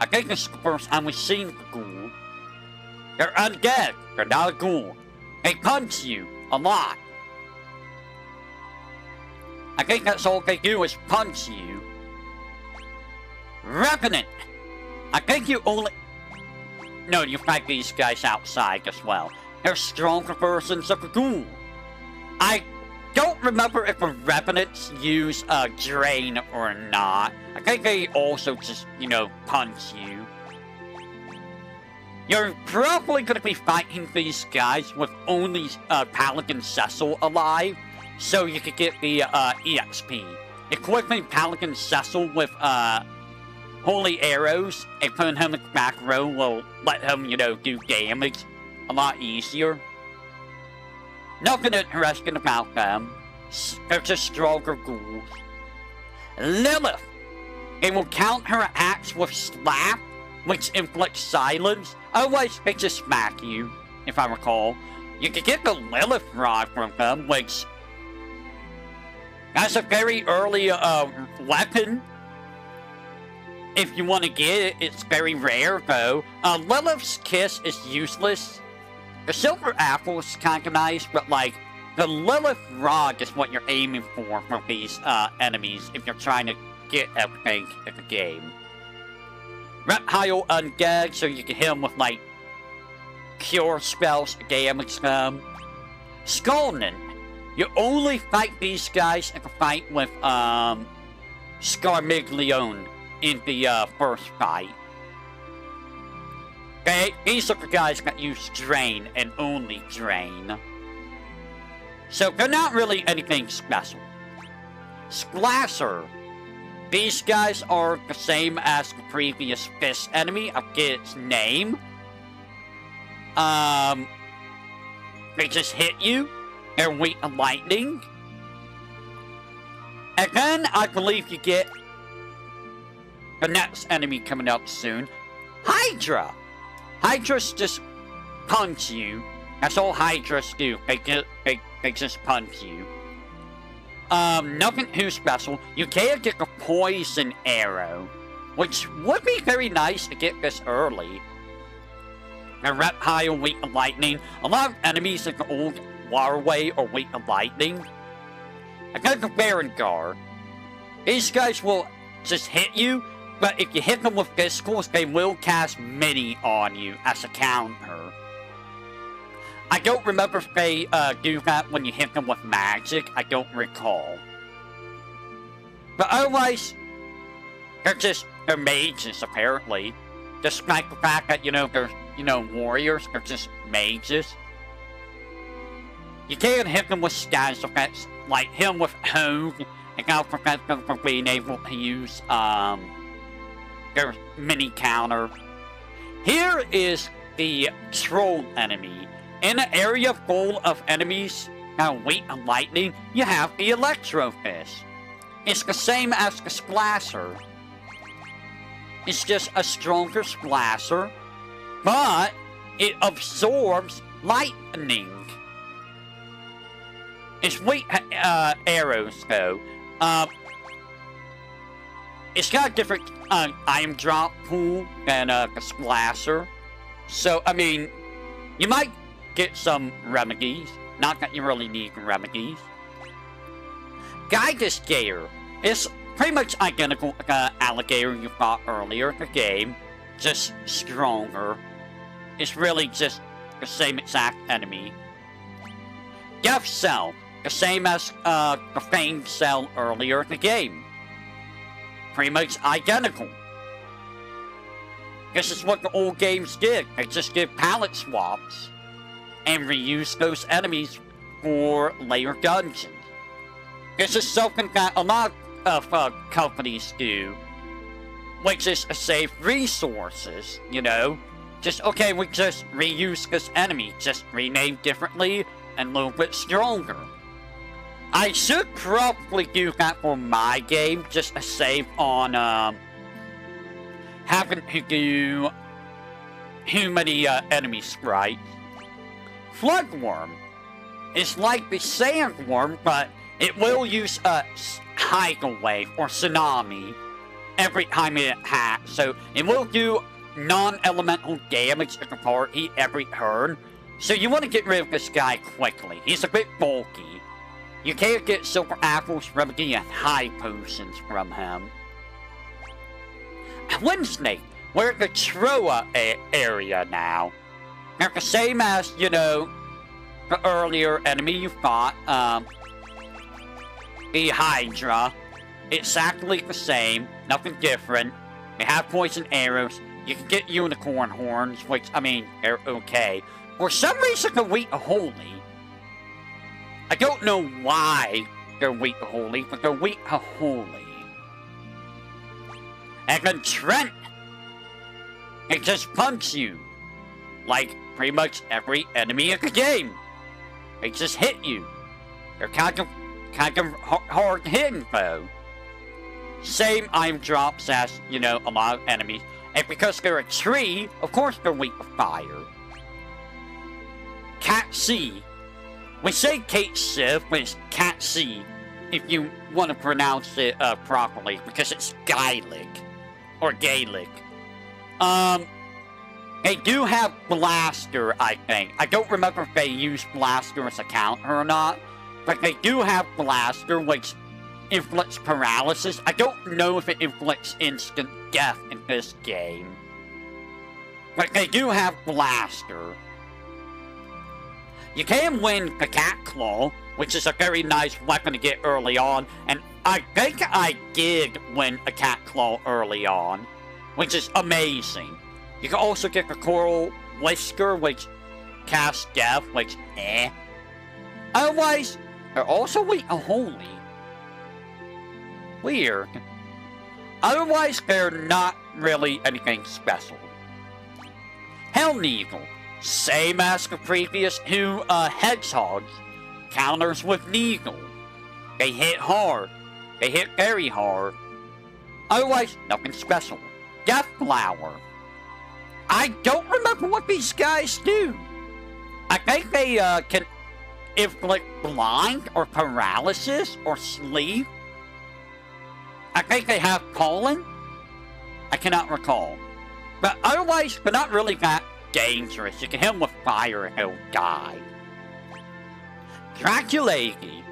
think this is the first time we've seen the ghoul. They're undead. They're not a ghoul. They punch you a lot. I think that's all they do is punch you. Revenant. I think you only... No, you fight these guys outside as well. They're stronger versions of the ghoul. I don't remember if the Revenants use Drain or not. I think they also just, you know, punch you. You're probably going to be fighting these guys with only Paladin Cecil alive, so you could get the EXP. Equipping Paladin Cecil with Holy Arrows and putting him in the back row will let him, you know, do damage a lot easier. Nothing interesting about them. They're just stronger ghouls. Lilith. It will counter her attacks with Slap, which inflicts silence. Otherwise, they just smack you, if I recall. You can get the Lilith Rod from them, which... That's a very early weapon. If you want to get it, it's very rare, though. Lilith's Kiss is useless. The Silver Apple is kind of nice, but, like, the Lilith Rod is what you're aiming for these enemies if you're trying to get everything in the game. Reptile Undead, so you can hit them with, like, cure spells to damage them. Skullman. You only fight these guys in the fight with, Scarmiglione in the, first fight. Okay, these are the guys that use Drain and only Drain. So they're not really anything special. Splasher. These guys are the same as the previous Fist enemy. I forget its name. They just hit you. They're weak to lightning. And then I believe you get the next enemy coming up soon. Hydra. Hydras just punch you. That's all Hydras do. They just punch you. Nothing too special. You can get a poison arrow, which would be very nice to get this early. A reptile weak to lightning. A lot of enemies in the old waterway are weak to lightning. I got the Berengar. These guys will just hit you, but if you hit them with physicals, they will cast mini on you as a counter. I don't remember if they do that when you hit them with magic. I don't recall. But otherwise, they're mages, apparently. Despite the fact that, you know, they're, you know, warriors, they're just mages. You can hit them with status effects, like hit them with Hone, and that'll prevent them from being able to use, their mini counter. Here is the troll enemy. In an area full of enemies that are weak to lightning, you have the Electro Fist. It's the same as the Splasher. It's just a stronger Splasher, but it absorbs lightning. It's weak arrows, though. It's got a different item drop pool than the Splasher. So, I mean, you might get some remedies. Not that you really need remedies. Gygus Gator is pretty much identical to the alligator you fought earlier in the game, just stronger. It's really just the same exact enemy. Death Cell, the same as the Fanged Cell earlier in the game. Pretty much identical. This is what the old games did. They just did palette swaps and reuse those enemies for later dungeons. This is something that a lot of companies do, which is to save resources, you know? Just, okay, we just reuse this enemy, just rename differently and a little bit stronger. I should probably do that for my game, just to save on, having to do too many enemy sprites. Floodworm is like the sandworm, but it will use a tidal wave or tsunami every time it attacks, so it will do non-elemental damage to the party every turn. So you want to get rid of this guy quickly. He's a bit bulky. You can't get Silver Apples, Remedy, and High Potions from him. Windsnake, we're at the Troa area now. They're the same as, you know, the earlier enemy you fought, the Hydra. Exactly the same, nothing different. They have poison arrows. You can get unicorn horns, which, I mean, they're okay. For some reason, they're weak to holy. I don't know why they're weak to holy, but they're weak to holy. And then Trent, it just punch you. Like pretty much every enemy in the game. They just hit you. They're kind of hard hitting though. Same item drops as, you know, a lot of enemies. And because they're a tree, of course they're weak to fire. Cat C. We say Kate Civ, but it's Cat C if you want to pronounce it properly, because it's Gaelic. Or Gaelic. They do have Blaster, I think. I don't remember if they use Blaster as a counter or not, but they do have Blaster, which inflicts paralysis. I don't know if it inflicts instant death in this game. But they do have Blaster. You can win the Cat Claw, which is a very nice weapon to get early on, and I think I did win a Cat Claw early on, which is amazing. You can also get the Coral Whisker, which casts death, which Otherwise, they're also weak to holy. Weird. Otherwise, they're not really anything special. Hellneagle, same as the previous two hedgehogs, counters with Neagle. They hit hard. They hit very hard. Otherwise, nothing special. Deathflower. I don't remember what these guys do. I think they can inflict blind or paralysis or sleep. I think they have pollen. I cannot recall. But otherwise, they're not really that dangerous. You can hit them with fire and he'll die. Draculagi.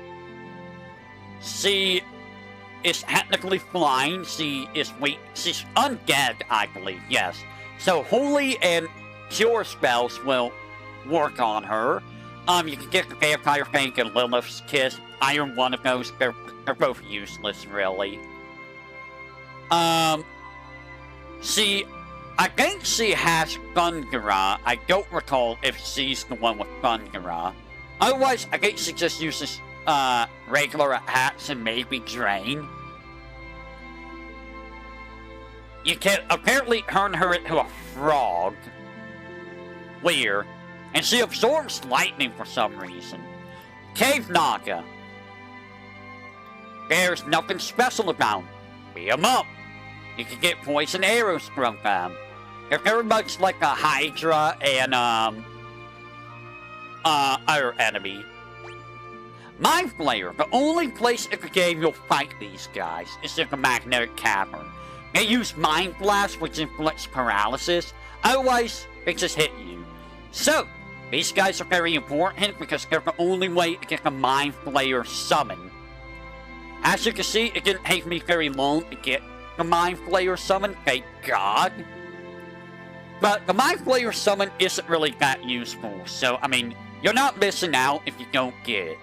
See, is technically flying. She is weak. She's undead, I believe, yes. So holy and cure spells will work on her. You can get the Vampire Fang and Lilith's Kiss. Either one of those, they're both useless, really. See, I think she has Thundera. I don't recall if she's the one with Thundera. Otherwise, I think she just uses, regular attacks and maybe Drain. You can apparently turn her into a frog. Weird. And she absorbs lightning for some reason. Cave Naga. There's nothing special about them. Beat them up. You can get poison arrows from them. They're very much like a Hydra and, other enemy. Mind Flayer. The only place in the game you'll fight these guys is in the Magnetic Cavern. They use Mind Blast, which inflicts paralysis. Otherwise, they just hit you. So, These guys are very important because they're the only way to get the Mind Flayer summon. As you can see, it didn't take me very long to get the Mind Flayer summon, thank God. But the Mind Flayer summon isn't really that useful, so, I mean, you're not missing out if you don't get it.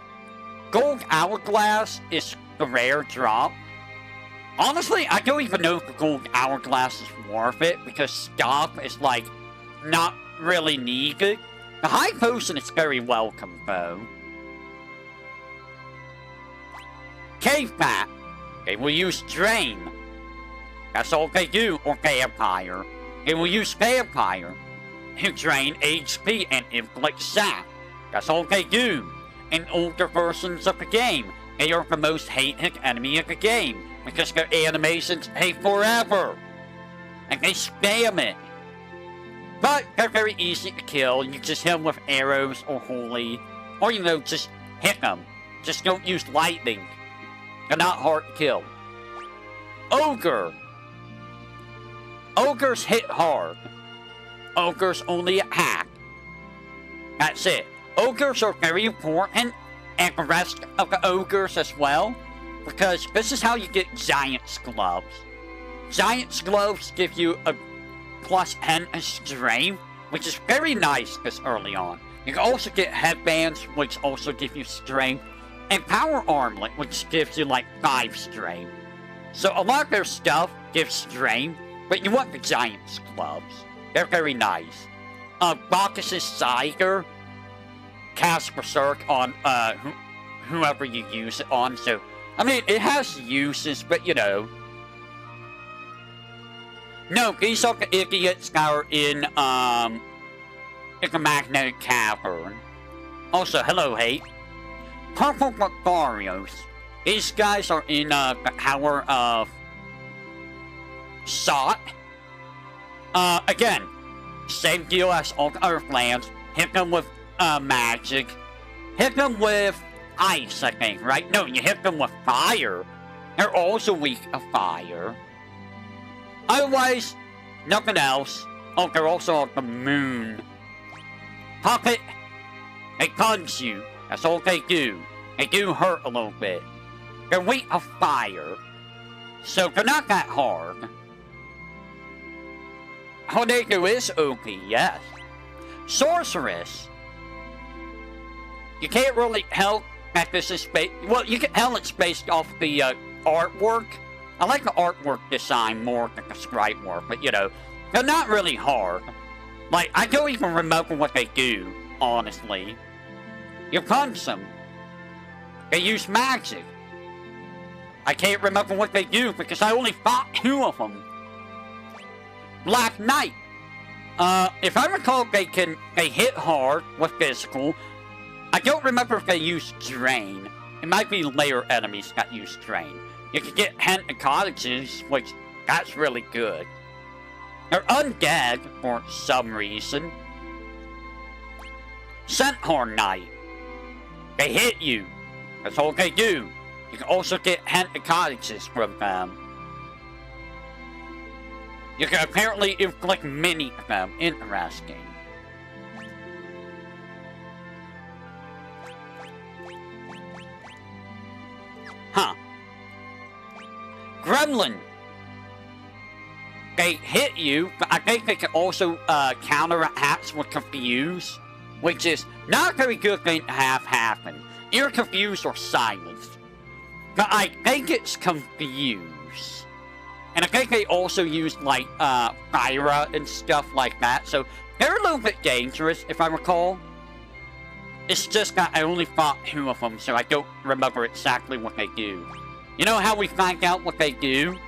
Gold Hourglass is the rare drop. Honestly, I don't even know if the Gold Hourglass is worth it, because stuff is, like, not really needed. The High Potion is very welcome, though. Cave Bat. They will use Drain. That's all they do, or Vampire. They will use Vampire to drain HP and inflict Sap. That's all they do. In older versions of the game, they are the most hated enemy of the game, because their animations take forever. And they spam it. But they're very easy to kill. You just hit them with arrows or holy. Or, you know, just hit them. Just don't use lightning. They're not hard to kill. Ogre. Ogres hit hard. Ogres only attack. That's it. Ogres are very important, and the rest of the ogres as well, because this is how you get Giant's Gloves. Giant's Gloves give you a plus 10 strength, which is very nice this early on. You can also get headbands, which also give you strength, and power armlet, which gives you like 5 strength. So a lot of their stuff gives strength, but you want the Giant's Gloves. They're very nice. Bacchus's Siger casts Berserk on whoever you use it on, so I mean it has uses, but you know. No, these are the idiots that are in the Magnetic Cavern. Also, hello, Hate. Purple Barbarios. These guys are in the Tower of Sot. Again, same deal as all the Earthlands. Hit them with magic. Hit them with ice, I think, right? No, you hit them with fire. They're also weak of fire. Otherwise, nothing else. Oh, they're also on the moon. Puppet, they punch you. That's all they do. They do hurt a little bit. They're weak of fire. So they're not that hard. Hodego is OP, yes. Sorceress. You can't really tell that this is based... Well, you can tell it's based off the artwork. I like the artwork design more than the sprite work, but you know, they're not really hard. Like, I don't even remember what they do, honestly. You punch them. They use magic. I can't remember what they do because I only fought 2 of them. Black Knight. If I recall, they hit hard with physical. I don't remember if they use Drain. It might be layer enemies that use Drain. You can get Hent and Cottages, which, that's really good. They're undead for some reason. Centaur Knight. They hit you. That's all they do. You can also get Hent and Cottages from them. You can apparently inflict many of them. Interesting. Huh. Gremlin. They hit you, but I think they can also counter attacks with Confuse, which is not a very good thing to have happen. Either Confuse or Silence. But I think it's Confuse. And I think they also use, like, Fire and stuff like that, so they're a little bit dangerous, if I recall. It's just that I only fought 2 of them, so I don't remember exactly what they do. You know how we find out what they do?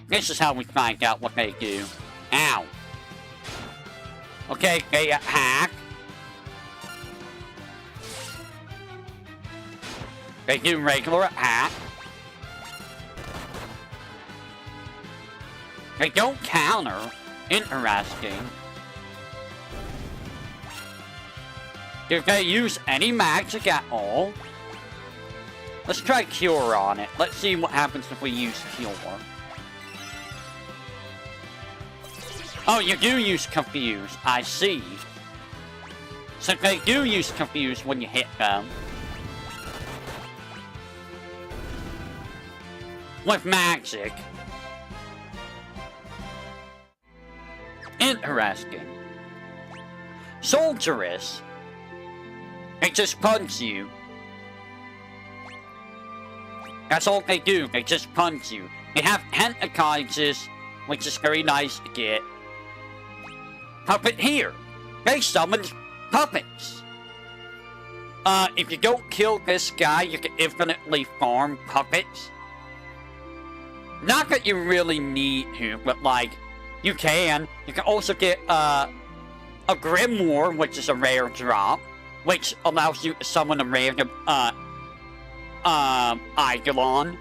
This is how we find out what they do. Ow. Okay, they attack. They do regular attack. They don't counter. Interesting. Do they use any magic at all? Let's try Cure on it. Let's see what happens if we use Cure. Oh, you do use Confuse, I see. So they do use Confuse when you hit them. With magic. Interesting. Soldieress. They just punch you. That's all they do, they just punch you. They have Hentakizes, which is very nice to get. Puppet here. They summon puppets. If you don't kill this guy, you can infinitely farm puppets. Not that you really need to, but like, you can. You can also get, a Grimoire, which is a rare drop, which allows you to summon a random, Eidolon.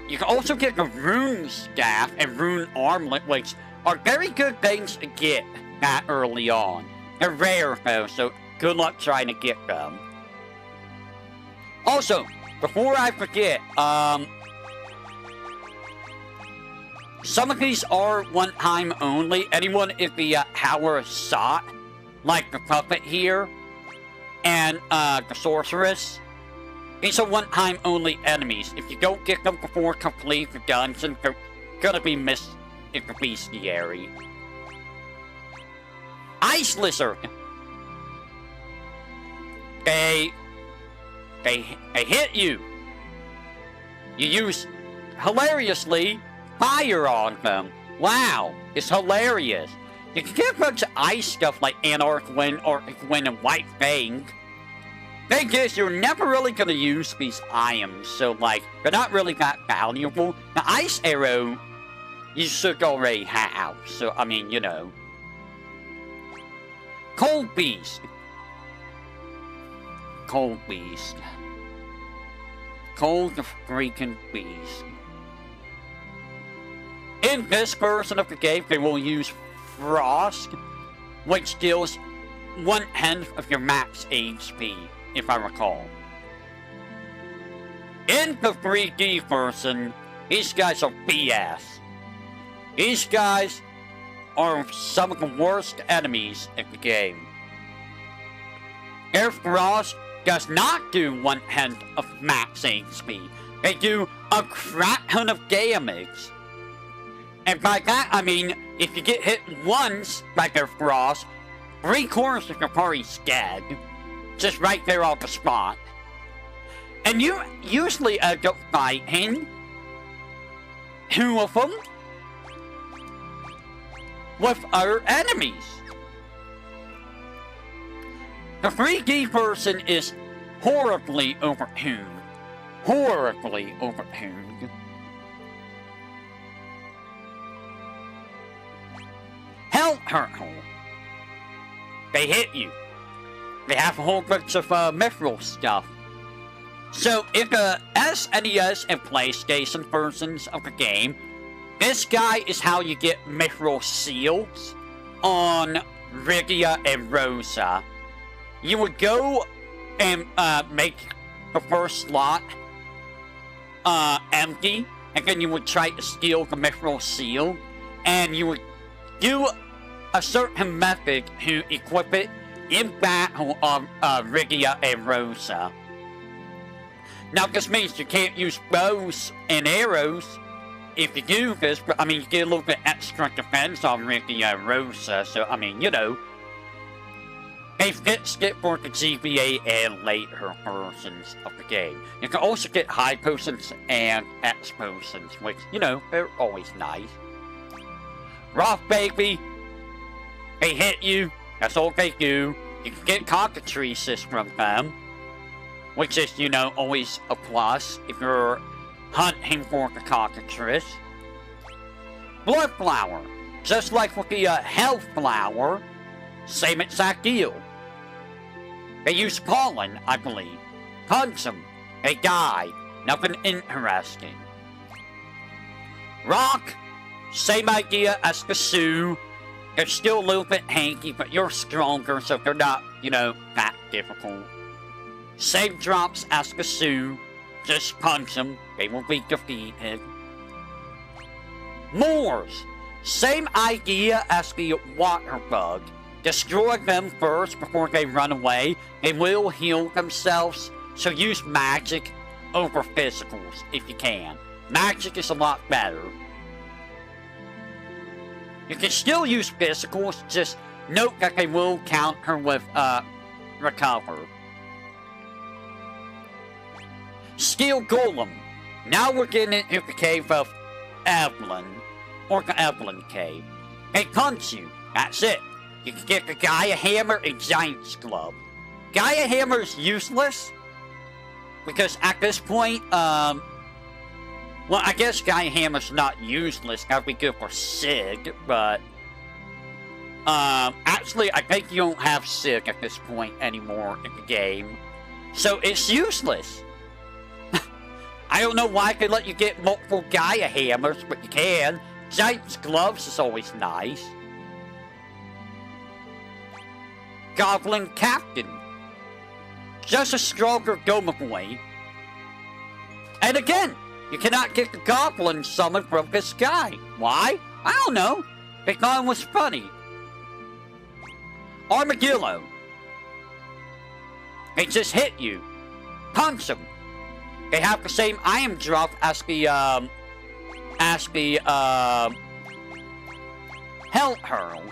You can also get the Rune Staff and Rune Armlet, which are very good things to get that early on. They're rare, though, so good luck trying to get them. Also, before I forget, some of these are one-time only. Anyone in the Power Sot, like the puppet here, and the sorceress, these are one-time only enemies. If you don't get them before complete the dungeon, they're gonna be missed in the bestiary. Ice Lizard. They hit you. You use, hilariously, fire on them. Wow, it's hilarious. You can get a bunch of ice stuff like Anarch Wind or Wind and White Fang. Thing is, you're never really gonna use these items, so like, they're not really that valuable. The Ice Arrow, you should already have, so I mean, you know. Cold Beast. Cold Beast. Cold the freaking Beast. In this version of the game, they will use Frost, which deals 1/10 of your max HP, if I recall. In the 3D version, these guys are BS. These guys are some of the worst enemies in the game. Their Frost does not do 1/10 of max HP. They do a crap ton of damage. And by that, I mean, if you get hit once by their Frost, 3/4 of your party's dead. Just right there on the spot. And you usually end up fighting 2 of them with other enemies. The 3D version is horribly overtuned. Horribly overtuned. Hell Hurtle. They hit you. They have a whole bunch of mithril stuff. So in the SNES and PlayStation versions of the game, this guy is how you get mithril seals on Rygia and Rosa. You would go and make the first slot empty, and then you would try to steal the mithril seal, and you would do a certain method to equip it in battle on Rygia and Rosa. Now this means you can't use bows and arrows if you do this, but I mean you get a little bit extra defense on Rygia and Rosa, so I mean, you know. They fixed it for the GBA and later versions of the game. You can also get high potions and X potions, which, you know, they're always nice. Rough Baby, they hit you, that's all they do. You can get cockatrices from them, which is, you know, always a plus if you're hunting for the cockatrice. Blood Flower, just like with the Health Flower, same exact deal. They use pollen, I believe. Punch them, they die. Nothing interesting. Rock, same idea as the Sioux. They're still a little bit hanky, but you're stronger, so they're not, you know, that difficult. Same drops as the Sioux. Just punch them, they will be defeated. Moors, Same idea as the water bug. Destroy them first before they run away. They will heal themselves, so use magic over physicals if you can. Magic is a lot better. You can still use physicals, just note that they will counter with recover. Steel Golem. Now we're getting into the cave of Evelyn, or the Evelyn cave. They punch you, that's it. You can get the Gaia Hammer and Giant's Glove. Gaia Hammer is useless, because at this point, well, I guess Gaia Hammer's not useless, that would be good for Sig, but, actually, I think you don't have Sig at this point anymore in the game, so it's useless. I don't know why they let you get multiple Gaia Hammers, but you can. Giant's Gloves is always nice. Goblin Captain. Just a stronger Gomaboy. And again, you cannot get the Goblin summoned from the sky. Why? I don't know. They thought it was funny. Armadillo. They just hit you. Punch them. They have the same item drop as the Hell Hurl.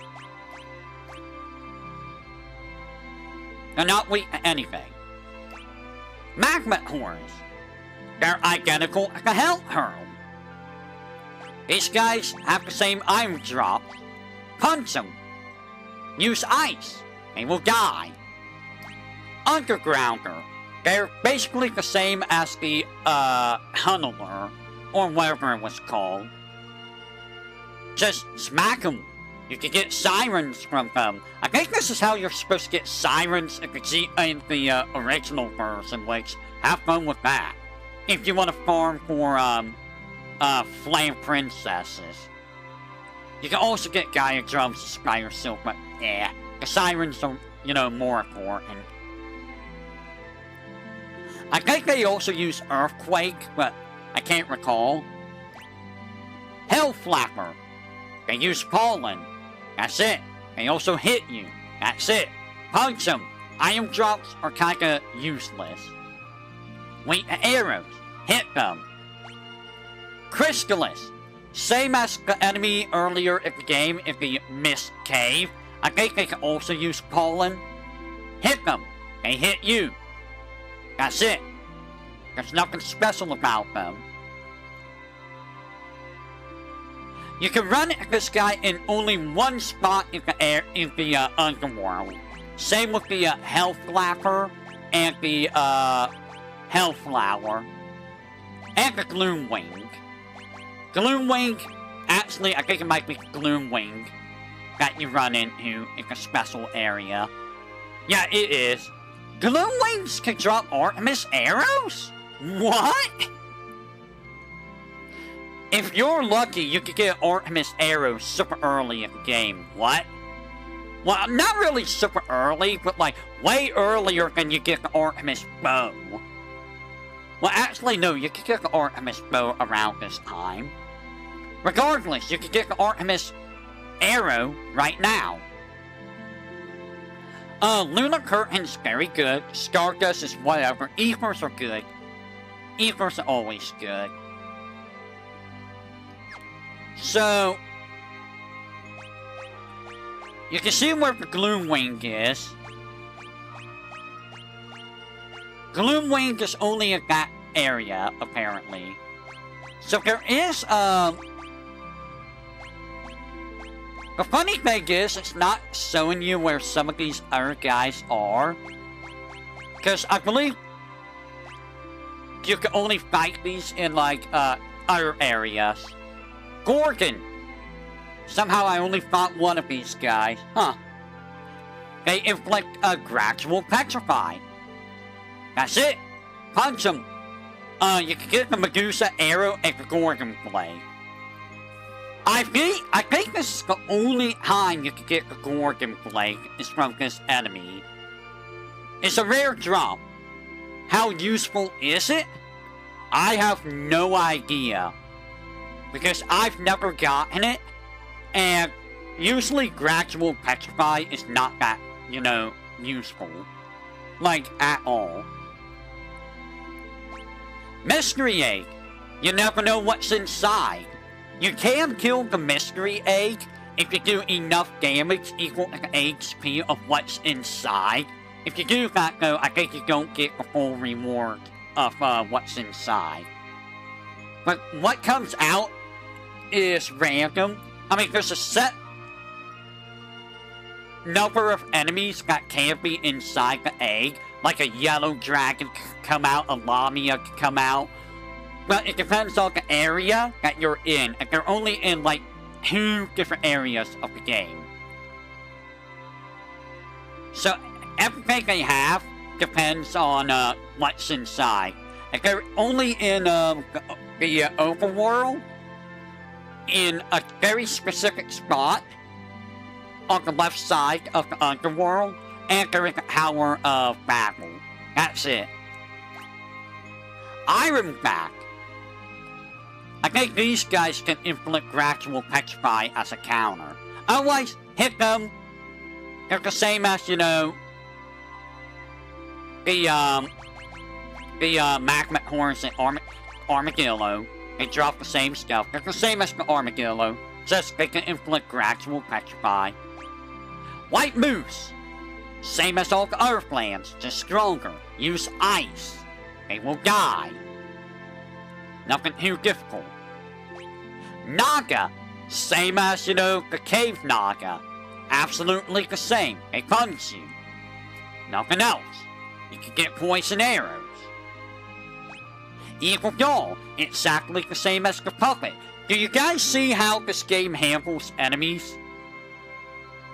They're not weak to anything. Magma Horns. They're identical to the Hell Hurl. These guys have the same item drop. Punch them. Use ice. They will die. Undergrounder. They're basically the same as the, Tunneler, or whatever it was called. Just smack them. You can get sirens from them. I think this is how you're supposed to get sirens in the original version, which, have fun with that. If you want to farm for, Flame Princesses. You can also get Gaia Drums to Spire Silk, but, yeah, the sirens are, you know, more important. I think they also use Earthquake, but I can't recall. Hellflapper. They use Pollen. That's it. They also hit you. That's it. Punch them. Item drops are kinda useless. Wait, arrows. Hit them. Crystallis. Same as the enemy earlier in the game in the Mist Cave. I think they can also use Pollen. Hit them. They hit you. That's it. There's nothing special about them. You can run at this guy in only one spot in the underworld. Same with the Hellflapper and the Hellflower and the Gloomwing. Gloomwing, actually, I think it might be Gloomwing that you run into in a special area. Yeah, it is. Gloomwings can drop Artemis arrows? What? If you're lucky, you could get Artemis arrows super early in the game. What? Well, not really super early, but like way earlier than you get the Artemis bow. Well, actually, no, you could get the Artemis bow around this time. Regardless, you could get the Artemis arrow right now. Lunar Curtain's very good. Stardust is whatever. Ethers are good. Ethers are always good. So, you can see where the Gloomwing is. Gloomwing is only in that area, apparently. So there is, the funny thing is, it's not showing you where some of these other guys are. Because I believe you can only fight these in, like, other areas. Gorgon! Somehow I only fought one of these guys. Huh. They inflict a gradual petrify. That's it. Punch them. You can get the Medusa arrow and the Gorgon blade. I think this is the only time you can get the Gorgon blade is from this enemy. It's a rare drop. How useful is it? I have no idea. Because I've never gotten it, And usually gradual petrify is not that, useful. Like, at all. Mystery egg. You never know what's inside. You can kill the mystery egg if you do enough damage equal to the HP of what's inside. If you do that, though, I think you don't get the full reward of what's inside. But what comes out is random. I mean, there's a set number of enemies that can be inside the egg. Like a yellow dragon could come out, a lamia could come out. But it depends on the area that you're in. And they're only in, like, 2 different areas of the game. So, everything they have depends on what's inside. If they're only in the overworld, in a very specific spot on the left side of the underworld, and they're in the Tower of Battle. That's it. Ironback. I think these guys can implement gradual petrify as a counter. Otherwise, hit them. They're the same as, the magnet horns and armadillo. They drop the same stuff. They're the same as the armadillo. Just they can implement gradual petrify. White moose. Same as all the other plants, just stronger. Use ice. They will die. Nothing too difficult. Naga. Same as, the cave Naga. Absolutely the same. They punch you. Nothing else. You can get poison arrows. Evil Doll. Exactly the same as the puppet. Do you guys see how this game handles enemies?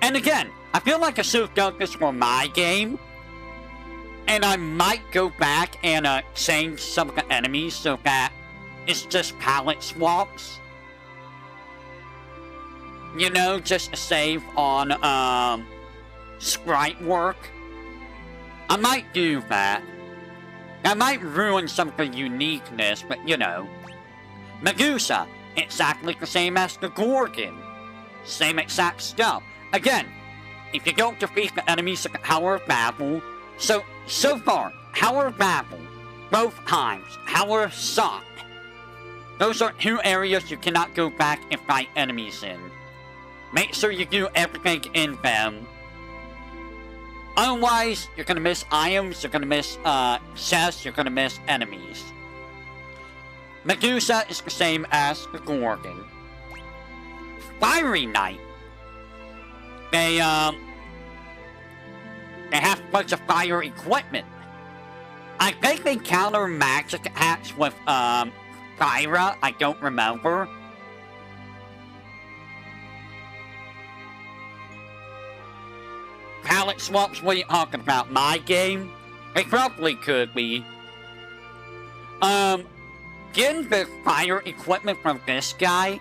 And again, I feel like I should have done this for my game. And I might go back and change some of the enemies so that it's just palette swaps. Just to save on sprite work. I might do that. I might ruin some of the uniqueness, but Medusa, exactly the same as the Gorgon. Same exact stuff. Again, if you don't defeat the enemies of the Tower of Babel, so far, Tower of Babel, both times, Tower of Sock. Those are 2 areas you cannot go back and fight enemies in. Make sure you do everything in them. Otherwise, you're gonna miss items, you're gonna miss chests, you're gonna miss enemies. Medusa is the same as the Gorgon. Fiery Knight. They have a bunch of fire equipment. I think they counter magic attacks with, Fyra. I don't remember. Palette swaps, what are you talking about? My game? They probably could be. Getting the fire equipment from this guy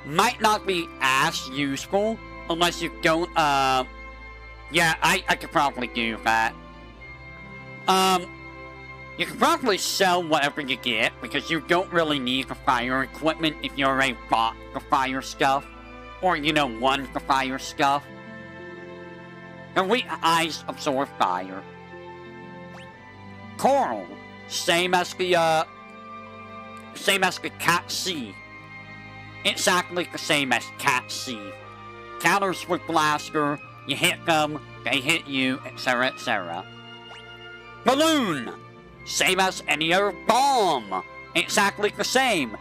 might not be as useful unless you don't, yeah, I could probably do that. You can probably sell whatever you get, because you don't really need the fire equipment if you already bought the fire stuff. Or, won the fire stuff. The weak eyes absorb fire. Coral. Same as the Cat Sea. Exactly the same as Cat Sea. Counters with Blaster, you hit them, they hit you, etc., etc. Balloon! Same as any other bomb. Exactly the same.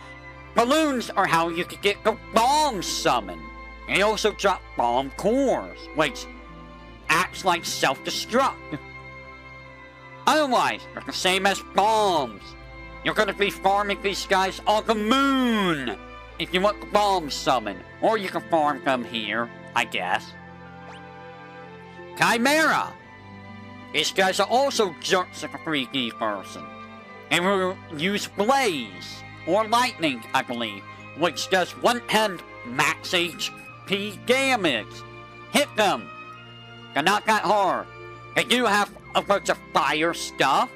Balloons are how you can get the bomb summon. They also drop bomb cores, which acts like self-destruct. Otherwise, they're the same as bombs. You're gonna be farming these guys on the moon if you want the bomb summon. Or you can farm them here, I guess. Chimera. These guys are also jerks of a 3D person. They will use Blaze, or Lightning, I believe, which does 1/10 max HP damage. Hit them. They're not that hard. They do have a bunch of fire stuff.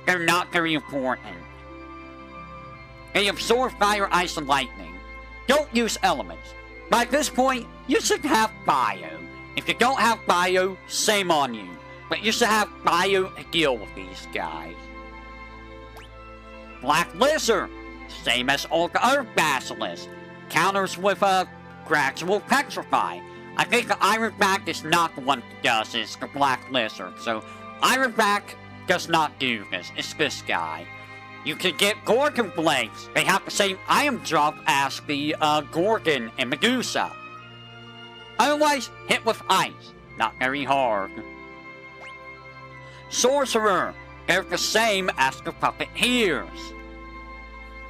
They're not very important. They absorb fire, ice, and lightning. Don't use elements. By this point, you should have bio. If you don't have bio, shame on you. But you should have bio to deal with these guys. Black Lizard, same as all the other basilisks. Counters with a gradual petrify. I think the Ironback is not the one that does this, the Black Lizard. So Ironback does not do this, it's this guy. You can get Gorgon Blades. They have the same item drop as the Gorgon and Medusa. Otherwise, hit with ice. Not very hard. Sorcerer. They're the same as the Puppeteers.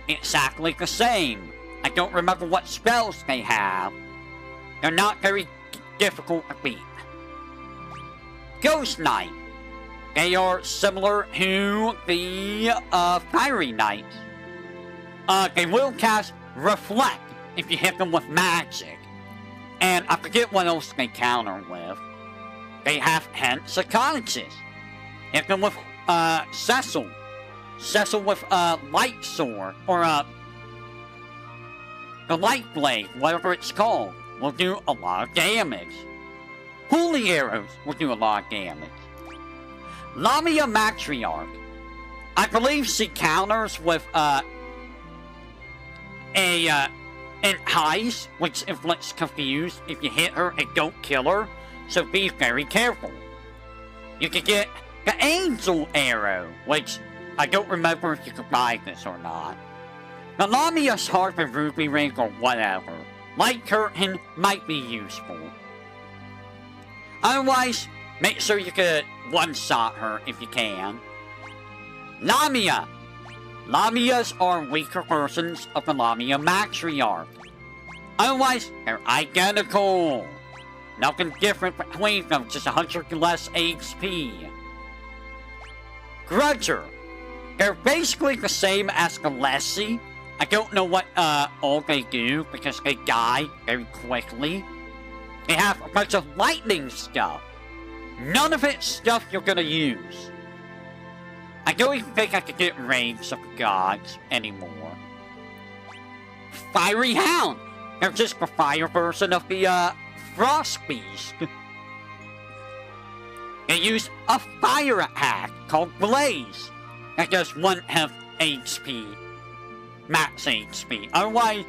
Exactly the same. I don't remember what spells they have. They're not very difficult to beat. Ghost Knight. They are similar to the Fiery Knights. They will cast Reflect if you hit them with magic. And I forget what else they counter with. They have Hence Iconicis. Hit them with Cecil. Cecil with Light Sword, or the Light Blade, whatever it's called, will do a lot of damage. Holy Arrows will do a lot of damage. Lamia Matriarch. I believe she counters with an Heist, which inflicts confused. If you hit her, it don't kill her, so be very careful. You can get the Angel Arrow, which I don't remember if you could buy this or not. The Lamia's Harp and Ruby Ring or whatever. Light Curtain might be useful. Otherwise, make sure you could one-shot her if you can. Lamia. Lamias are weaker versions of the Lamia Matriarch. Otherwise, they're identical. Nothing different between them, just 100 less HP. Grudger. They're basically the same as Gillespie. I don't know what all they do because they die very quickly. They have a bunch of lightning stuff. None of it's stuff you're gonna use. I don't even think I could get Raids of the Gods anymore. Fiery Hound. They're just the fire version of the Frost Beast. They use a fire attack called Blaze. That does 1 health HP. Max HP. Otherwise,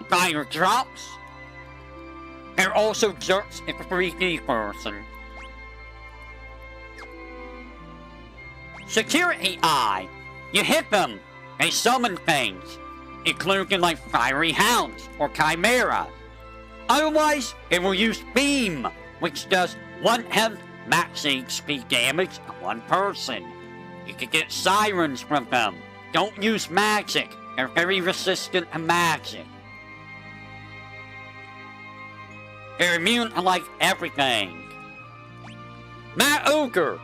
fire drops. They're also jerks in the 3D version. Security Eye. You hit them, they summon things, including like Fiery Hounds or Chimera. Otherwise, they will use Beam, which does 1 health max HP damage to 1 person. You can get Sirens from them. Don't use magic. They're very resistant to magic. They're immune to like everything. Mad Ogre.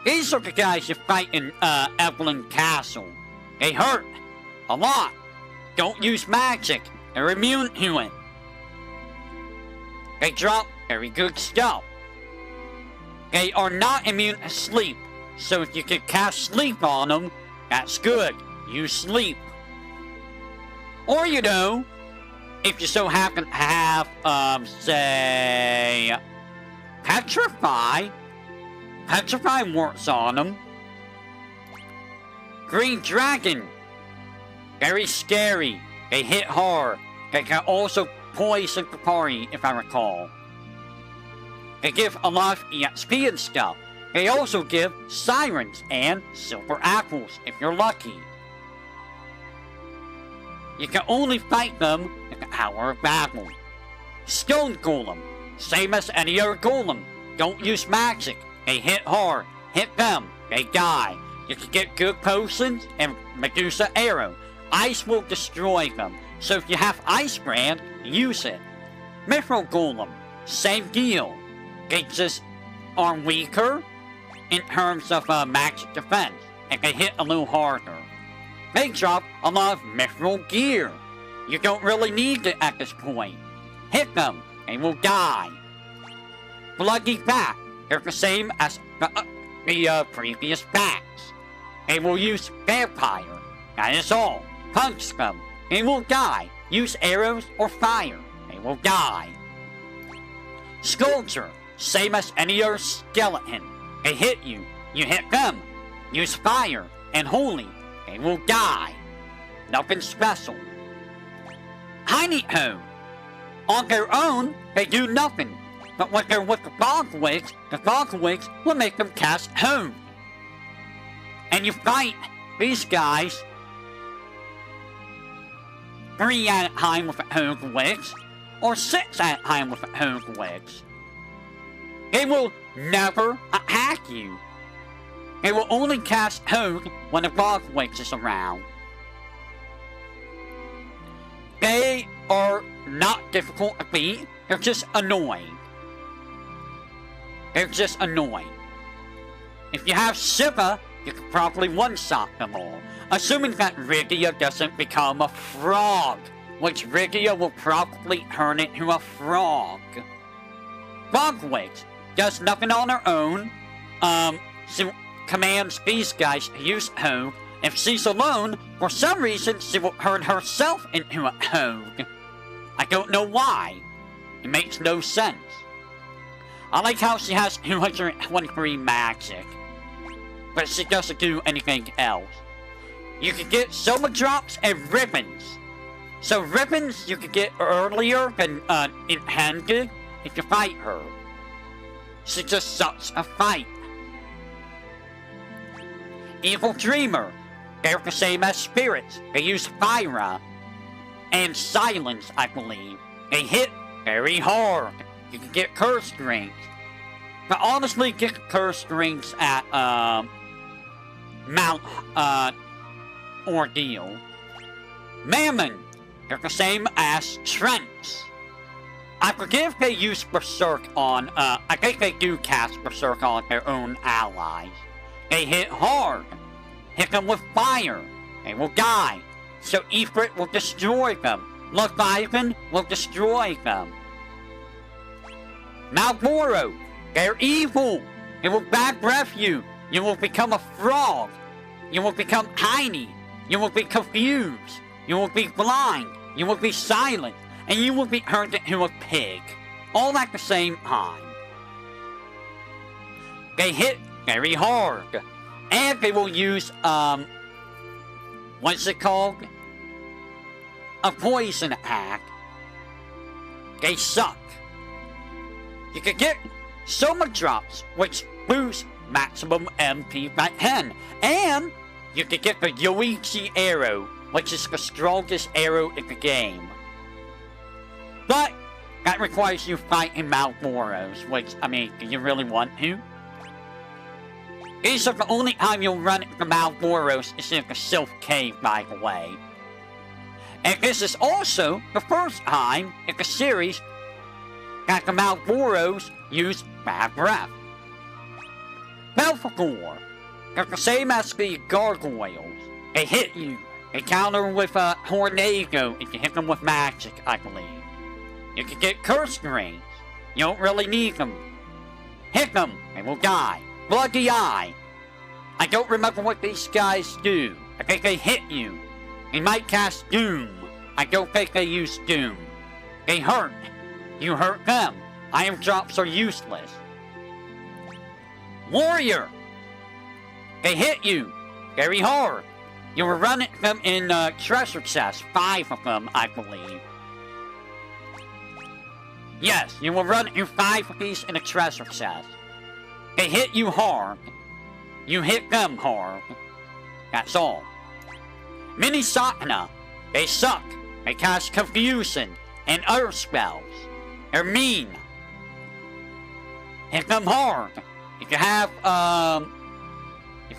These are the guys you fight in Evelyn Castle. They hurt a lot. Don't use magic. They're immune to it. They drop very good stuff. They are not immune to sleep. So if you can cast sleep on them, that's good. Use sleep. Or you know, if you so happen to have, say, Petrify. Petrify works on them. Green Dragon. Very scary. They hit hard. They can also poison the party, if I recall. They give a lot of EXP and stuff. They also give Sirens and Silver Apples, if you're lucky. You can only fight them in the hour of battle. Stone Golem. Same as any other Golem. Don't use magic. They hit hard. Hit them. They die. You can get good potions and Medusa Arrow. Ice will destroy them. So if you have Ice Brand, use it. Mithril Golem. Same deal. They just are weaker in terms of magic defense. And they hit a little harder. They drop a lot of mithril gear. You don't really need it at this point. Hit them, they will die. Bloody Bat. They're the same as the previous bats. They will use Vampire. That is all. Punch them. They will die. Use arrows or fire. they will die. Sculpture, same as any other skeleton. They hit you, you hit them. Use fire and holy, they will die. Nothing special. Tiny Hoe. On their own, they do nothing. But when they're with the Voidex will make them cast Hoe. And you fight these guys 3 at a time with a Voidex, or 6 at a time with a Voidex. They will never attack you. They will only cast Hoe when the Voidex is around. They are not difficult to beat, they're just annoying. They're just annoying. If you have Shiva, you can probably one-shot them all. Assuming that Rigia doesn't become a frog, which Rigia will probably turn into a frog. Voidex does nothing on her own. She commands these guys to use Hoe. If she's alone, for some reason, she will turn herself into a Hoe. I don't know why. It makes no sense. I like how she has 223 magic, but she doesn't do anything else. You can get Soma drops and ribbons. So ribbons you can get earlier than intended if you fight her. She just sucks a fight. Evil Dreamer. They're the same as spirits. They use fire and silence, I believe. They hit very hard. You can get curse rings. But honestly, get curse rings at Mount Ordeal. Mammon. They're the same as Trents. I forget if they use Berserk on, I think they do cast Berserk on their own allies. They hit hard. Hit them with fire. They will die. So Ifrit will destroy them. Leviathan will destroy them. Malboro. They're evil. They will bad breath you. You will become a frog. You will become tiny. You will be confused. You will be blind. You will be silent. And you will be turned into a pig. All at the same time. They hit very hard. And they will use, what's it called? A poison attack. They suck. You can get Soma drops, which boost maximum MP by 10. And you can get the Yoichi arrow, which is the strongest arrow in the game. But that requires you fighting Malboros, which, I mean, do you really want to? These are the only time you'll run into Malboros is in the Sylph Cave, by the way. And this is also the first time in the series that the Malboros use bad breath. Belphegor. They're the same as the gargoyles. They hit you. They counter with a tornado if you hit them with magic, I believe. You can get curse rings. You don't really need them. Hit them, they will die. Bloody Eye. I don't remember what these guys do. I think they hit you. They might cast Doom. I don't think they use Doom. They hurt. You hurt them. Iron drops are useless. Warrior. They hit you very hard. You were running them in treasure chests. 5 of them, I believe. Yes, you will run through 5 of these in a treasure chest. They hit you hard. You hit them hard. That's all. Mini Satana. They suck. They cast confusion and other spells. They're mean. Hit them hard. If you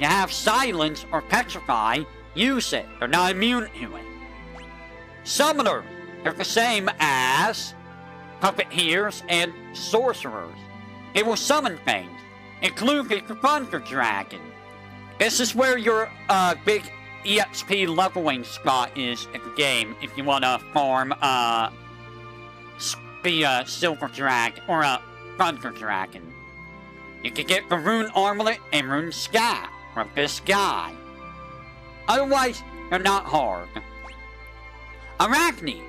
have silence or petrify, use it. They're not immune to it. Summoner. They're the same as puppeteers and sorcerers. They will summon things, including the Thunder Dragon. This is where your big EXP leveling spot is in the game if you want to farm the Silver Dragon or a Thunder Dragon. You can get the Rune Armlet and Rune Scaff from this guy. Otherwise, they're not hard. Arachne.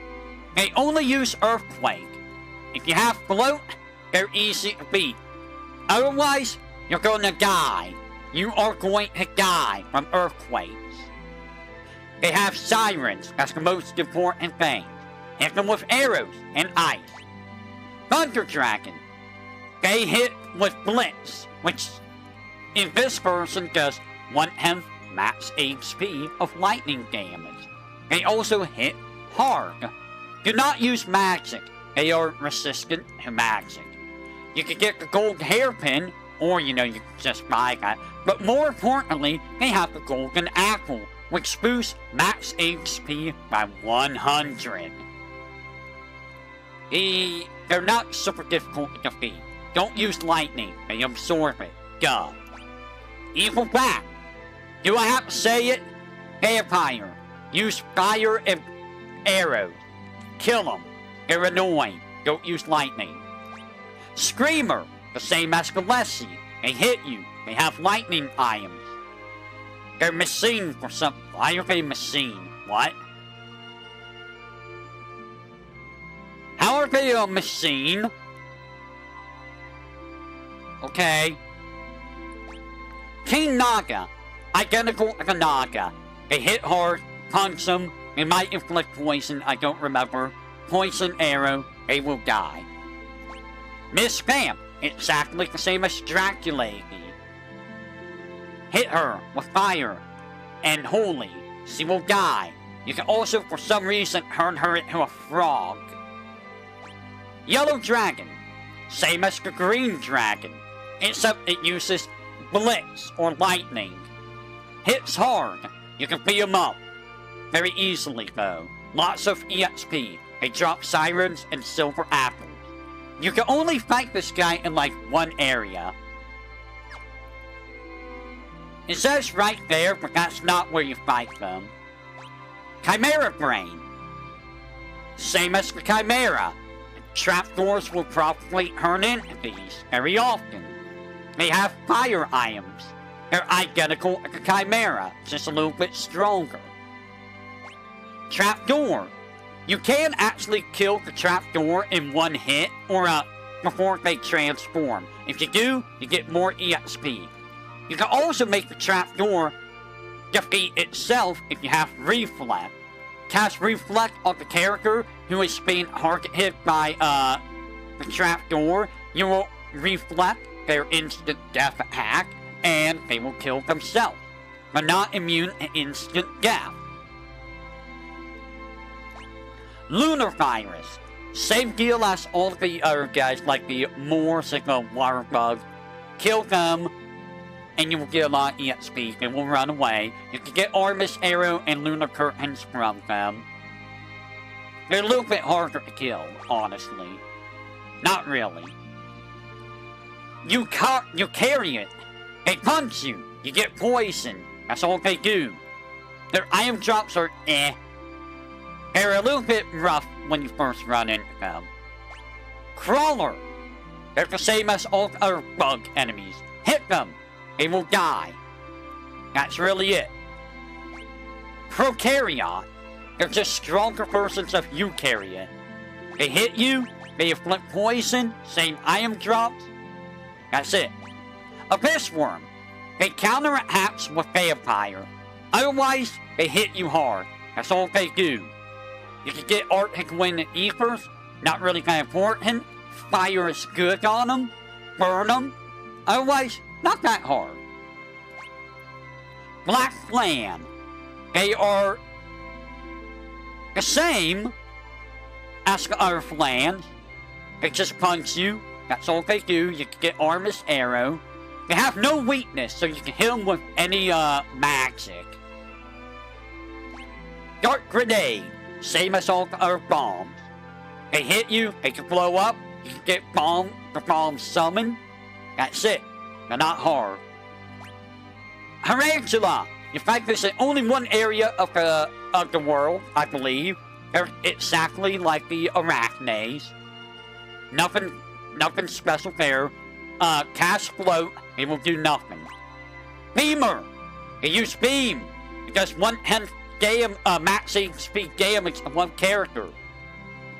They only use Earthquake. If you have Float, they're easy to beat. Otherwise, you're gonna die. You are going to die from Earthquakes. They have Sirens, that's the most important thing. Hit them with arrows and ice. Thunder Dragon. They hit with Blitz, which in this version does 1/10 max HP of lightning damage. They also hit hard. Do not use magic. They are resistant to magic. You can get the gold hairpin, or you can just buy that. But more importantly, they have the golden apple, which boosts max HP by 100. They're not super difficult to defeat. Don't use lightning, they absorb it. Duh. Evil Bat. Do I have to say it? Vampire. Use fire and arrows. Kill them. They're annoying. Don't use lightning. Screamer. The same as Gillespie. They hit you. They have lightning items. They're machine for something. Why are they machine? What? How are they a machine? Okay. King Naga. Identical to Naga. They hit hard, punch them, they might inflict poison, I don't remember. Poison arrow, they will die. Miss Vamp. Exactly the same as Dracula. Hit her with fire and holy. She will die. You can also, for some reason, turn her into a frog. Yellow Dragon. Same as the Green Dragon, except it uses Blitz or Lightning. Hits hard. You can beat them up. Very easily, though. Lots of EXP. They drop Sirens and Silver Apples. You can only fight this guy in, like, one area. It says right there, but that's not where you fight them. Chimera Brain. Same as the Chimera. Trapdoors will probably turn into these very often. They have fire items. They're identical to the Chimera, just a little bit stronger. Trapdoor. You can actually kill the trapdoor in one hit, or before they transform. If you do, you get more EXP. You can also make the trapdoor defeat itself if you have Reflect. Cast Reflect on the character who is being hit by the trapdoor. You will reflect their instant death attack, and they will kill themselves. But not immune to instant death. Lunar Virus. Same deal as all the other guys, like the Moors, like the water bugs. Kill them, and you will get a lot of EXP. They will run away. You can get Artemis Arrow and Lunar Curtains from them. They're a little bit harder to kill, honestly. Not really. You carry it. They punch you. You get poison. That's all they do. Their item drops are eh. They're a little bit rough when you first run into them. Crawler. They're the same as all other bug enemies. Hit them. They will die. That's really it. Prokaryote. They're just stronger versions of Eukaryote. They hit you. They inflict poison. Same item drops. That's it. Abyss Worm. They counter attacks with Vampire. Otherwise, they hit you hard. That's all they do. You can get Arctic Wind and Ethers. Not really kind of important. Fire is good on them. Burn them. Otherwise, not that hard. Black Flame. They are the same as the other Flans. They just punch you. That's all they do. You can get Artemis Arrow. They have no weakness, so you can hit them with any magic. Dark Grenade. Same as all the other bombs. They hit you, they can blow up, you can get the bomb summoned. That's it. They're not hard. Tarantula. You fight this in only one area of the world, I believe. They're exactly like the Arachnes. Nothing special there. Cast Float, it will do nothing. Beamer. They use Beam. It does 1/10 max speed damage of one character.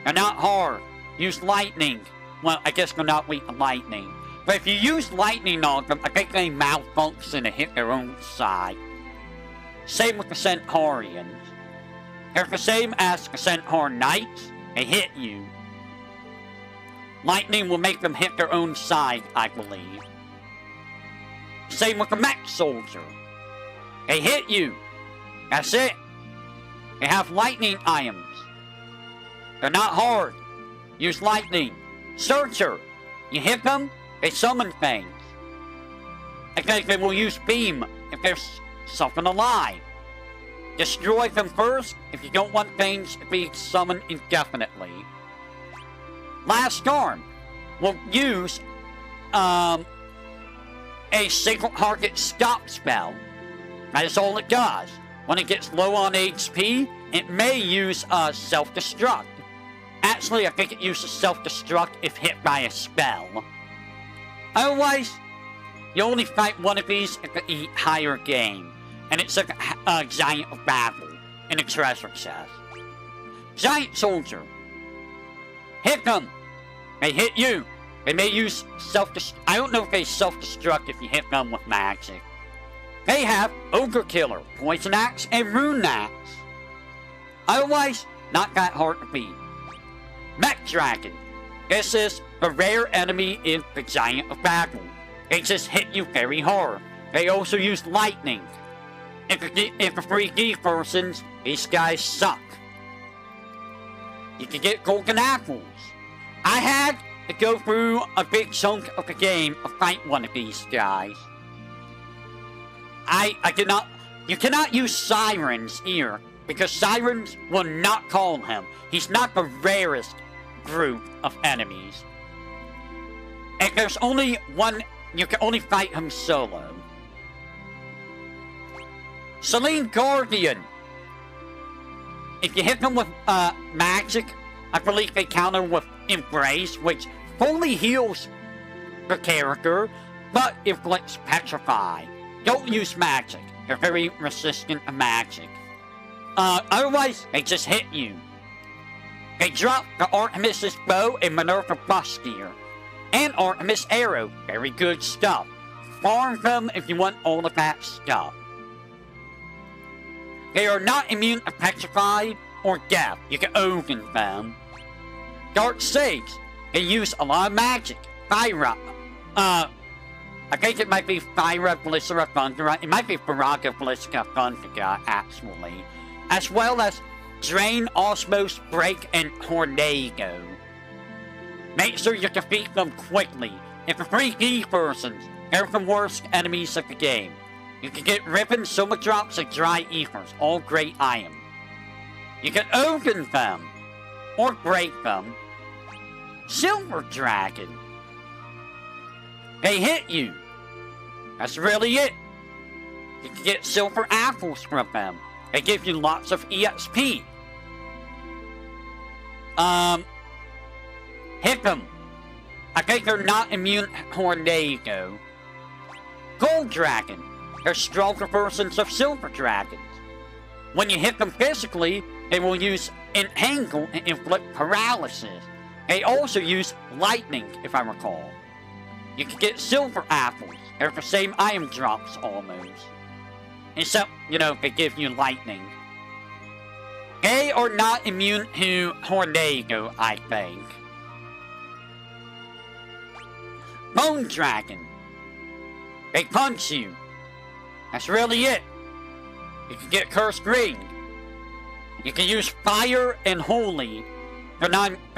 They're not hard. Use lightning. Well, I guess they're not weak to lightning. But if you use lightning on them, I think they malfunction and hit their own side. Same with the Centaurians. They're the same as the Centaur Knights. They hit you. Lightning will make them hit their own side, I believe. Same with the Mech Soldier. They hit you. That's it. They have lightning items. They're not hard. Use lightning. Searcher. You hit them, they summon things. I think they will use beam if there's something alive. Destroy them first if you don't want things to be summoned indefinitely. Last Arm will use a single target stop spell. That is all it does. When it gets low on HP, it may use self-destruct. Actually, I think it uses self-destruct if hit by a spell. Otherwise, you only fight one of these at the higher game. And it's like a giant of battle in a treasure chest. Giant Soldier. Hit them. They hit you. They may use self-destruct. I don't know if they self-destruct if you hit them with magic. They have Ogre Killer, Poison Axe, and Rune Axe. Otherwise, not that hard to beat. Mech Dragon. This is the rare enemy in the Giant of Battle. They just hit you very hard. They also use lightning. If the 3D persons, these guys suck. You can get golden apples. I had to go through a big chunk of the game to fight one of these guys. I did not. You cannot use sirens here because sirens will not call him. He's not the rarest group of enemies. And there's only one. You can only fight him solo. Selene Guardian. If you hit them with magic, I believe they counter with Embrace, which fully heals the character, but inflicts Petrify. Don't use magic. They're very resistant to magic. Otherwise, they just hit you. They drop the Artemis' bow and Minerva Buskier. And Artemis Arrow. Very good stuff. Farm them if you want all of that stuff. They are not immune to Petrify or Death. You can open them. Dark Sage. They use a lot of magic. Thyra. I think it might be Thyra Blissera Thundera. It might be Faraga Blissera Thundera, actually. As well as Drain, Osmos, Break, and Tornado. Make sure you defeat them quickly. If the 3D persons, they're the worst enemies of the game. You can get Ribbon, Soma Drops, and Dry Ethers, all great items. You can open them, or break them. Silver Dragon. They hit you. That's really it. You can get silver apples from them. They give you lots of EXP. Hit them. I think they're not immune to Tornado. Gold Dragon. They're stronger versions of Silver Dragons. When you hit them physically, they will use Entangle and inflict paralysis. They also use Lightning, if I recall. You can get Silver Apples. They're the same item drops, almost. Except, you know, they give you Lightning. They are not immune to Tornado, I think. Bone Dragon. They punch you. That's really it. You can get Cursed Ring. You can use Fire and Holy. They're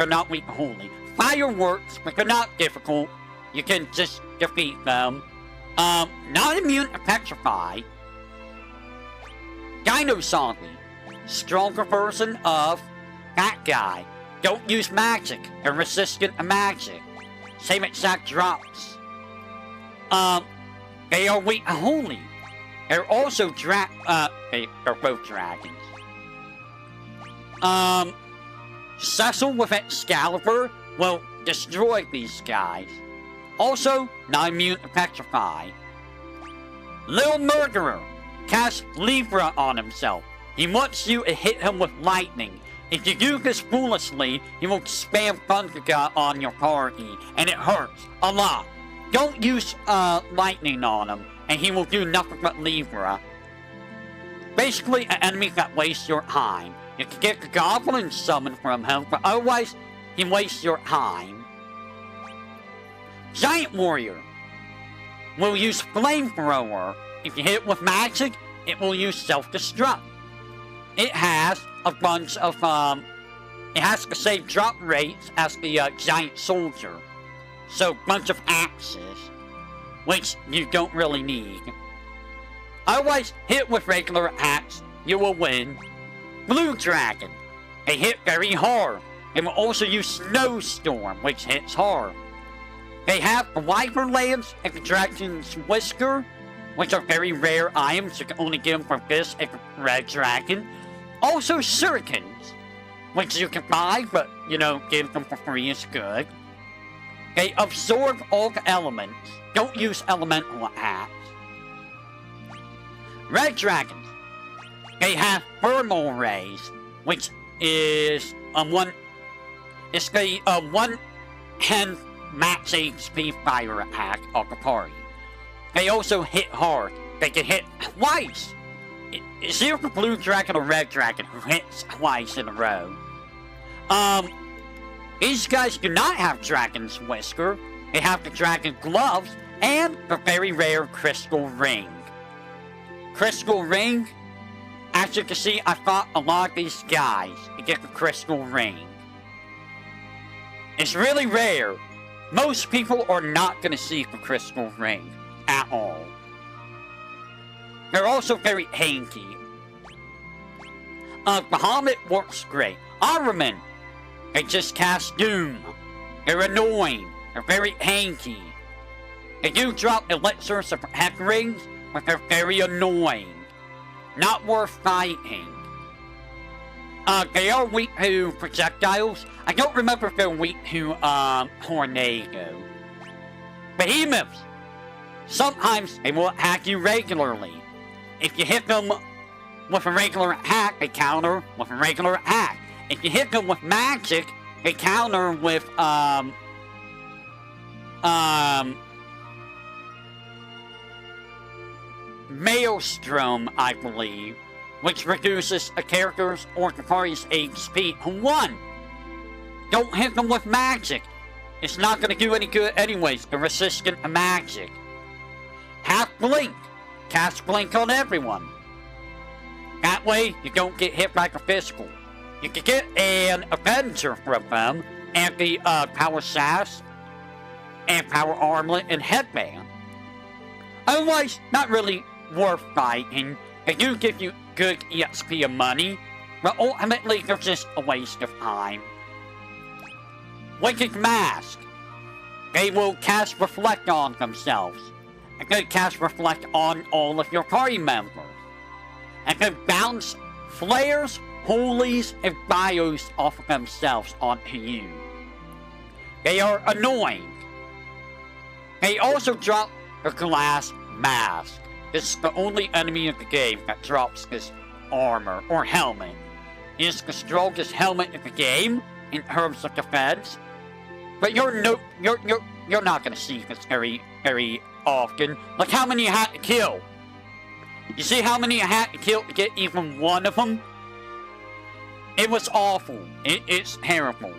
not weak to Holy. Fire works, but they're not difficult. You can just defeat them. Not immune to Petrify. Dino Zombie. Stronger version of that guy. Don't use magic. They're resistant to magic. Same exact drops. They are weak to Holy. They're also they're both dragons. Cecil with Excalibur will destroy these guys. Also, not immune to Petrify. Little Murderer casts Libra on himself. He wants you to hit him with lightning. If you do this foolishly, he will spam Thundergut on your party, and it hurts a lot. Don't use lightning on him, and he will do nothing but Libra. Basically, an enemy that wastes your time. You can get the Goblin summon from him, but otherwise, he wastes your time. Giant Warrior will use Flamethrower. If you hit it with magic, it will use Self-Destruct. It has a bunch of, it has the same drop rates as the Giant Soldier. So, bunch of axes, which you don't really need. Otherwise, hit with regular axe, you will win. Blue Dragon. They hit very hard. They will also use Snowstorm, which hits hard. They have the Wyvernlands and the Dragon's Whisker, which are very rare items. You can only get them from this and Red Dragon. Also Shurikens, which you can buy, but, you know, give them for free is good. They absorb all the elements. Don't use elemental attacks. Red Dragons. They have Thermal Rays, which is it's the 1/10 max HP fire attack of the party. They also hit hard. They can hit twice. Is there a Blue Dragon or Red Dragon who hits twice in a row? These guys do not have Dragon's Whisker. They have the Dragon Gloves and the very rare Crystal Ring. Crystal Ring, as you can see, I fought a lot of these guys to get the Crystal Ring. It's really rare. Most people are not going to see the Crystal Ring at all. They're also very hanky. Bahamut works great. Araman, they just cast Doom. They're annoying. They're very hanky. They do drop elixirs of heck rings, but they're very annoying. Not worth fighting. They are weak to projectiles. I don't remember if they're weak to Tornado. Behemoths. Sometimes they will attack you regularly. If you hit them with a regular attack, they counter with a regular attack. If you hit them with magic, they counter with Maelstrom, I believe, which reduces a character's or the party's HP to 1. Don't hit them with magic. It's not going to do any good anyways. They're resistant to magic. Have Blink. Cast Blink on everyone. That way, you don't get hit by the physical. You can get an Avenger from them, and the Power Sash, and Power Armlet, and Headband. Otherwise, not really worth fighting. They do give you good EXP and money, but ultimately, they're just a waste of time. Wicked Mask. They will cast Reflect on themselves. And can cast Reflect on all of your party members. And can bounce flares, holies, and bios off of themselves onto you. They are annoying. They also drop the Glass Mask. This is the only enemy in the game that drops this armor or helmet. It is the strongest helmet in the game in terms of defense. But you're not gonna see this very often. Look how many you had to kill. You see how many I had to kill to get even one of them? It was awful. It's terrible.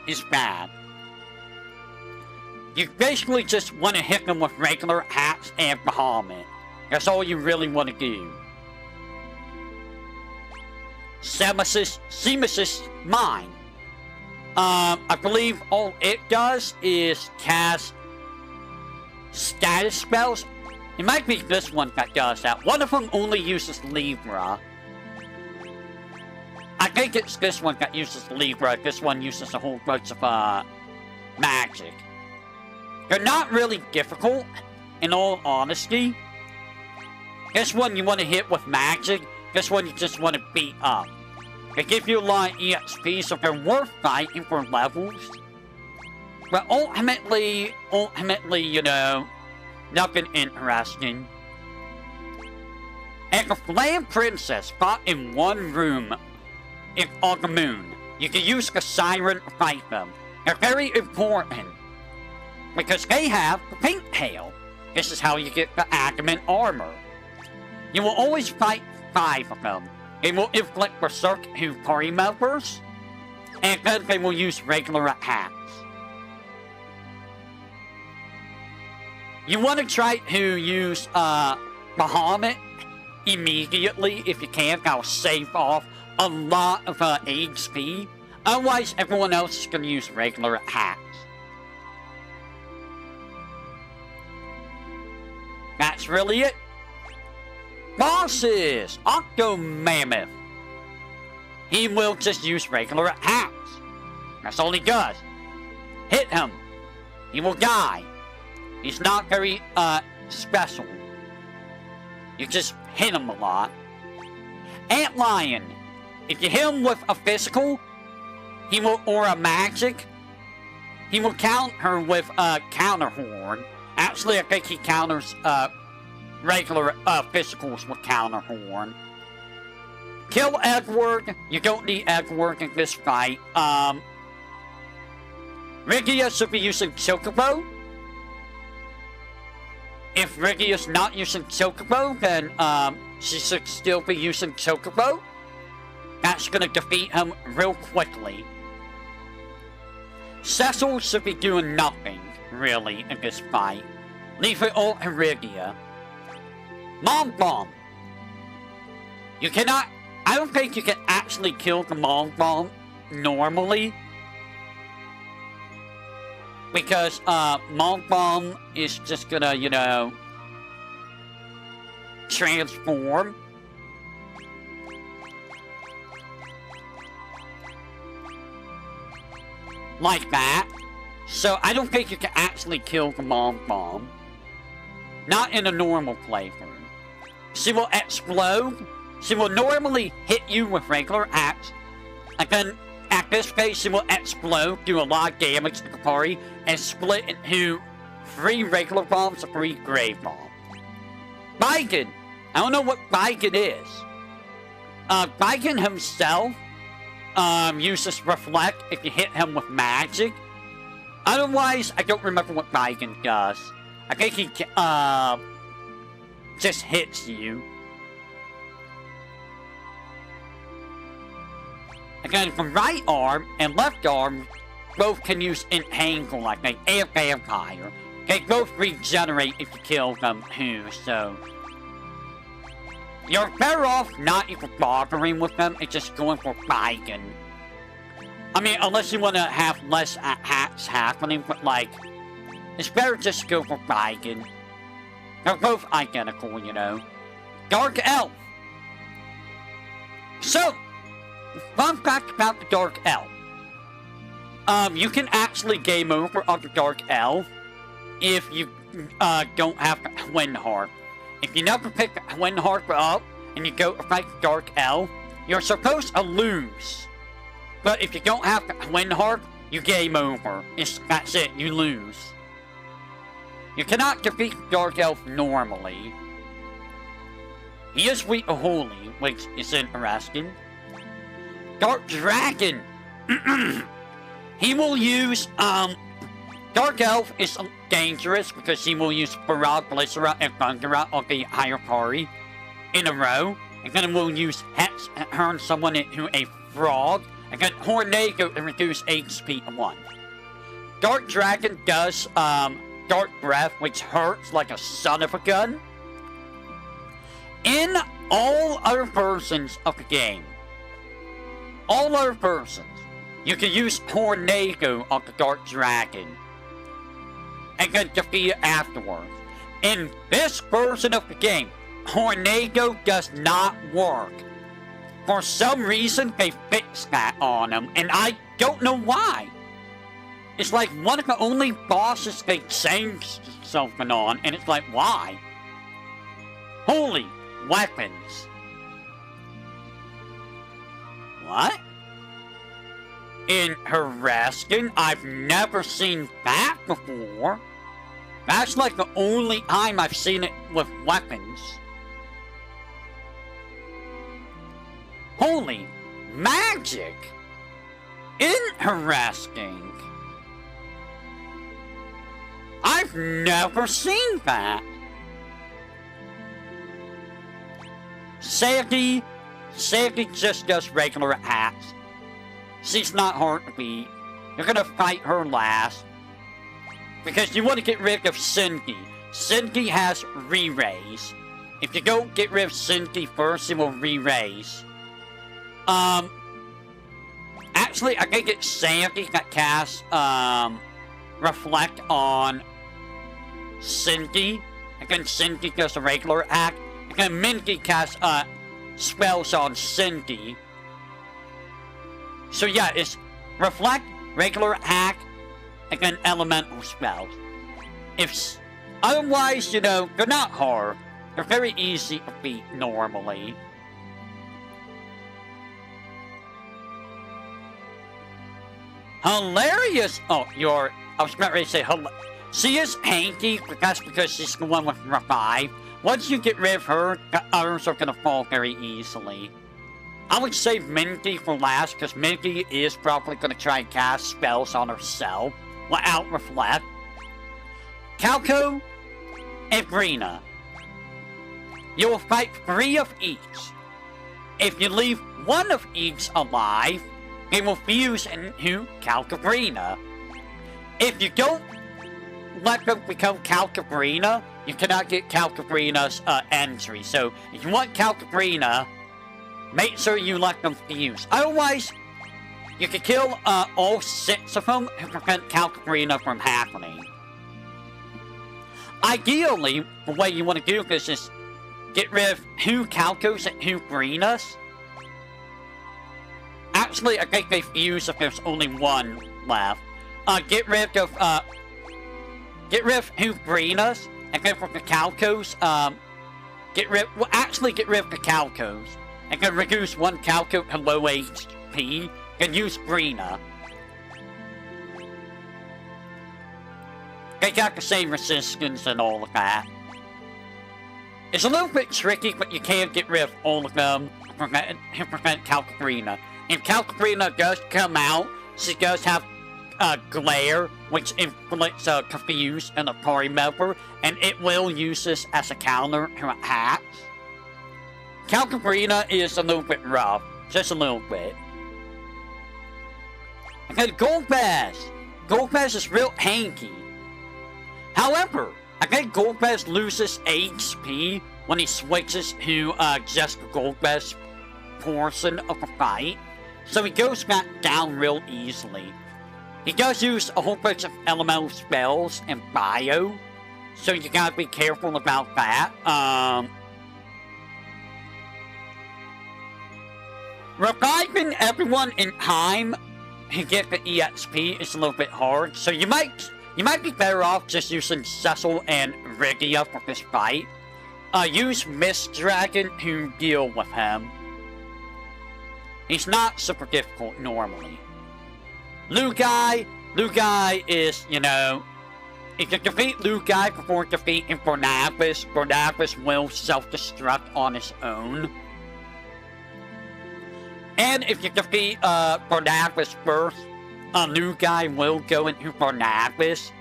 It's bad. You basically just want to hit them with regular hats and Bahamut. That's all you really want to do. Semesis Mine. I believe all it does is cast status spells. It might be this one that does that. One of them only uses Libra. I think it's this one that uses Libra. This one uses a whole bunch of magic. They're not really difficult, in all honesty. This one you want to hit with magic. This one you just want to beat up. They give you a lot of EXP, so they're worth fighting for levels. But ultimately, you know, nothing interesting. And the Flame Princess fought in one room if on the moon. You can use the siren to fight them. They're very important because they have the pink tail. This is how you get the adamant armor. You will always fight 5 of them. They will inflict berserk to party members, and then they will use regular attacks. You want to try to use Bahamut immediately if you can. That'll save off a lot of HP. Otherwise, everyone else is going to use regular attacks. That's really it. Bosses! Octo Mammoth. He will just use regular attacks. That's all he does. Hit him. He will die. He's not very, special. You just hit him a lot. Antlion. If you hit him with a physical, he will, or a magic, he will counter with a counter horn. Actually, I think he counters, regular, physicals with counter horn. Kill Edward. You don't need Edward in this fight. Rigia should be using Chocobo. If Rigia's not using Chocobo, then, she should still be using Chocobo. That's gonna defeat him real quickly. Cecil should be doing nothing, really, in this fight. Leave it all to Rigia. Mom Bomb. You cannot... I don't think you can actually kill the Mom Bomb normally. Because, Mom Bomb is just gonna, you know, transform. Like that. So, I don't think you can actually kill the Mom Bomb. Not in a normal playthrough. She will explode. She will normally hit you with regular attacks. And then, at this phase, she will explode, do a lot of damage to the party, and split into 3 regular bombs and 3 grave bombs. Baigen. I don't know what Baigen is. Baigen himself, uses Reflect if you hit him with magic. Otherwise, I don't remember what Baigen does. I think he, just hits you. Again, the right arm and left arm both can use Entangle, I think, and Vampire. They both regenerate if you kill them too, so... You're better off not even bothering with them and just going for Baigen. I mean, unless you want to have less attacks happening, but like... It's better just to go for Baigen. They're both identical, you know. Dark Elf. So... Fun fact about the Dark Elf. You can actually game over on the Dark Elf if you don't have the Twin Harp. If you never pick the Twin Harp up and you go to fight the Dark Elf, you're supposed to lose. But if you don't have the Twin Harp, you game over. That's it, you lose. You cannot defeat the Dark Elf normally. He is weak to Holy, which is interesting. Dark Dragon. He will use, Dark Elf is dangerous because he will use Barad, Blissera, and Thundera on the higher party in a row. And then will use Hex and turn someone into a frog. And then Hornego to reduce HP to 1. Dark Dragon does, Dark Breath, which hurts like a son of a gun. In all other versions of the game, all other versions, you can use Tornado on the Dark Dragon and then defeat it afterwards. In this version of the game, Tornado does not work. For some reason, they fixed that on him, and I don't know why. It's like one of the only bosses they changed something on, and it's like, why? Holy weapons. What? In Harasskin? I've never seen that before. That's like the only time I've seen it with weapons. Holy, Magic? Interesting. I've never seen that. Sandy just does regular attacks. She's not hard to beat. You're gonna fight her last. Because you want to get rid of Cindy. Cindy has re-raise. If you don't get rid of Cindy first, it will re-raise. Actually, I think it's Sandy that casts, Reflect on Cindy. Again, Cindy does a regular attack. Again, Mindy casts, spells on Cindy. So yeah, it's Reflect, regular attack, again, elemental spells. Otherwise, you know, they're not hard. They're very easy to beat normally. Hilarious! Oh, I was about ready to say, she is hanky, but that's because she's the one with revive. Once you get rid of her, the others are gonna fall very easily. I would save Mindy for last, because Mindy is probably gonna try and cast spells on herself without Reflect. Calco and Brina. You will fight 3 of each. If you leave 1 of each alive, they will fuse into Calcabrina. If you don't let them become Calcabrina, you cannot get Calcabrina's entry. So, if you want Calcabrina, make sure you let them fuse. Otherwise, you can kill all 6 of them to prevent Calcabrina from happening. Ideally, the way you want to do this is get rid of 2 Calcos and 2 Brinas. Actually, I think they fuse if there's only 1 left. Get rid of 2 Brinas, and then for the Calcos, get rid of the Calcos. And then reduce 1 Calco to low HP, and use Brina. They got the same resistance and all of that. It's a little bit tricky, but you can get rid of all of them to prevent Calcabrina. If Calcabrina does come out, she does have Glare, which inflicts Confuse and a party member, and it will use this as a counter to attacks. Calcabrina is a little bit rough, just a little bit. And then Golbez. Golbez is real hanky. However, I think Golbez loses HP when he switches to just the Golbez portion of the fight. So he goes back down real easily. He does use a whole bunch of elemental spells and bio, so you gotta be careful about that. Reviving everyone in time to get the EXP is a little bit hard, so you might be better off just using Cecil and Rygia for this fight. Use Mist Dragon to deal with him. He's not super difficult normally. Lugai is, you know, if you defeat Lugai before defeating Barnabas, Barnabas will self-destruct on his own. And if you defeat Barnabas first, Lugai will go into Barnabas,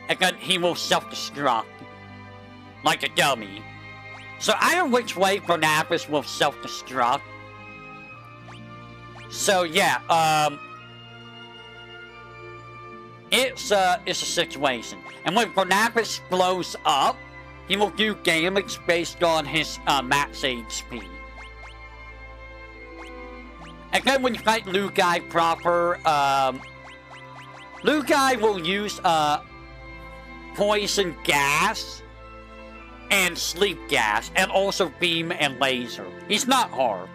and then he will self-destruct like a dummy. So either which way Barnabas will self-destruct. So yeah, it's a situation. And when Barnabas blows up, he will do damage based on his max HP. And then when you fight Lugai proper, Lugai will use poison gas and sleep gas, and also beam and laser. He's not hard.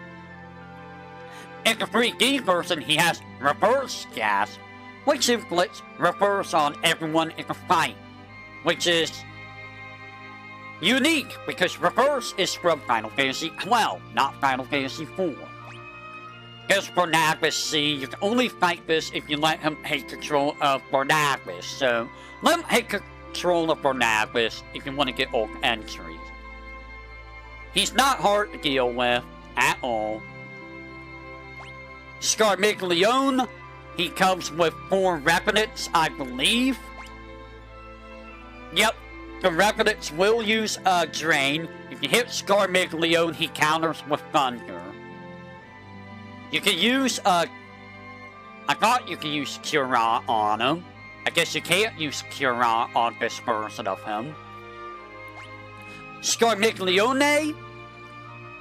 In the 3D version, he has reverse gas, which inflicts reverse on everyone in the fight, which is unique because reverse is from Final Fantasy XII, not Final Fantasy IV. Because Barnabas, see, you can only fight this if you let him take control of Barnabas, so let him take control of Barnabas if you want to get all entries. He's not hard to deal with at all. Scarmiglione, he comes with 4 Revenants, I believe. Yep, the Revenants will use Drain. If you hit Scarmiglione, he counters with Thunder. You can use, I thought you could use Cura on him. I guess you can't use Cura on this version of him. Scarmiglione,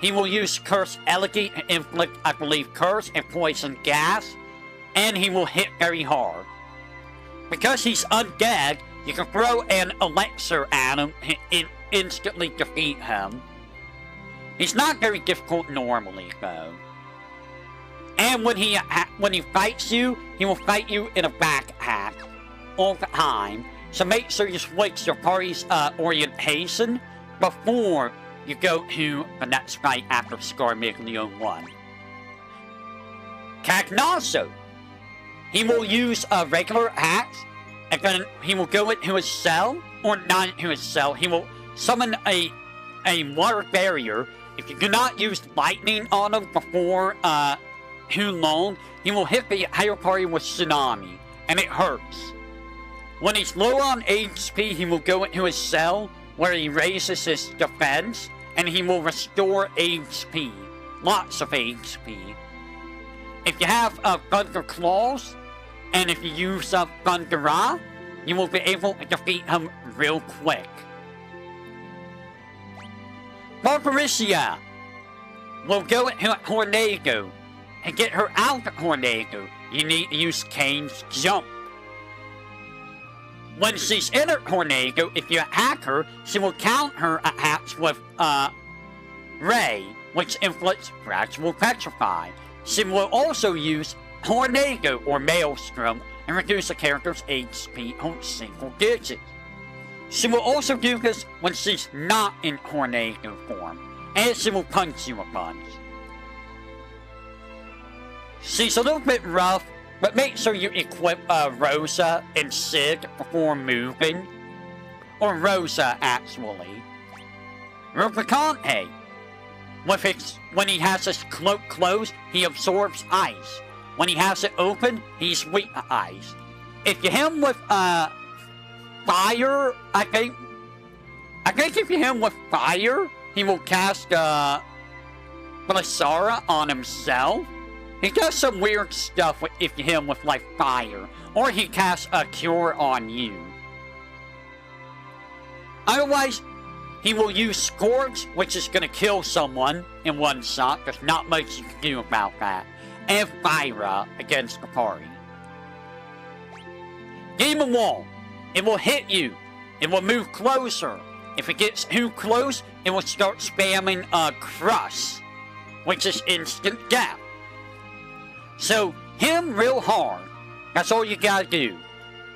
he will use Curse Elegy and inflict, I believe, Curse and Poison Gas. And he will hit very hard. Because he's undead, you can throw an elixir at him and instantly defeat him. He's not very difficult normally, though. And when he fights you, he will fight you in a backpack all the time. So make sure you switch your party's orientation before you go to the next fight after Scarmiglione 1. Cagnoso. He will use a regular axe, and then he will go into his cell, or not into his cell. He will summon a water barrier. If you do not use lightning on him before too long, he will hit the higher party with Tsunami, and it hurts. When he's low on HP, he will go into his cell, where he raises his defense, and he will restore HP. Lots of HP. If you have Thunder Claws, and if you use Thundera, you will be able to defeat him real quick. Barbaricia will go into Tornado. And get her out of Tornado, you need to use Kane's Jump. When she's in her Tornado, if you attack her, she will counter her attacks with Ray, which inflicts Gradual Petrify. She will also use Tornado or Maelstrom and reduce the character's HP on single digits. She will also do this when she's not in Tornado form, and she will punch you a bunch. She's a little bit rough, but make sure you equip Rosa and Sid before moving. Or Rosa, actually. Rubicante. When he has his cloak closed, he absorbs ice. When he has it open, he's weak to ice. If you hit him with fire, I think if you hit him with fire, he will cast Blissara on himself. He does some weird stuff if you hit him with, like, fire. Or he casts a cure on you. Otherwise, he will use Scourge, which is going to kill someone in one shot. There's not much you can do about that. And Fire against the party. Demon Wall. It will hit you. It will move closer. If it gets too close, it will start spamming Crush, which is instant death. So, hit him real hard. That's all you gotta do.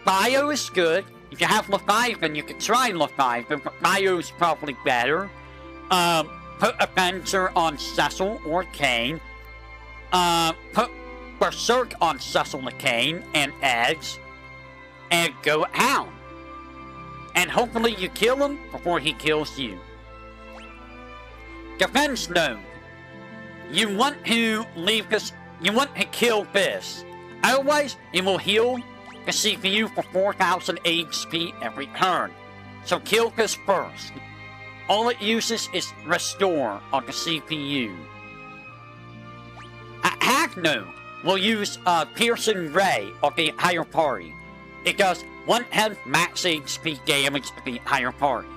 Bio is good. If you have Leviathan, you can try Leviathan, but Bio is probably better. Put Avenger on Cecil or Kane. Put Berserk on Cecil and Kane and Edge. And go out. And hopefully you kill him before he kills you. Defense Node. You want to leave this. You want to kill this. Otherwise, it will heal the CPU for 4,000 HP every turn. So kill this first. All it uses is Restore on the CPU. Attack Node will use Piercing Ray of the higher party. It does 1/10 max HP damage to the higher party.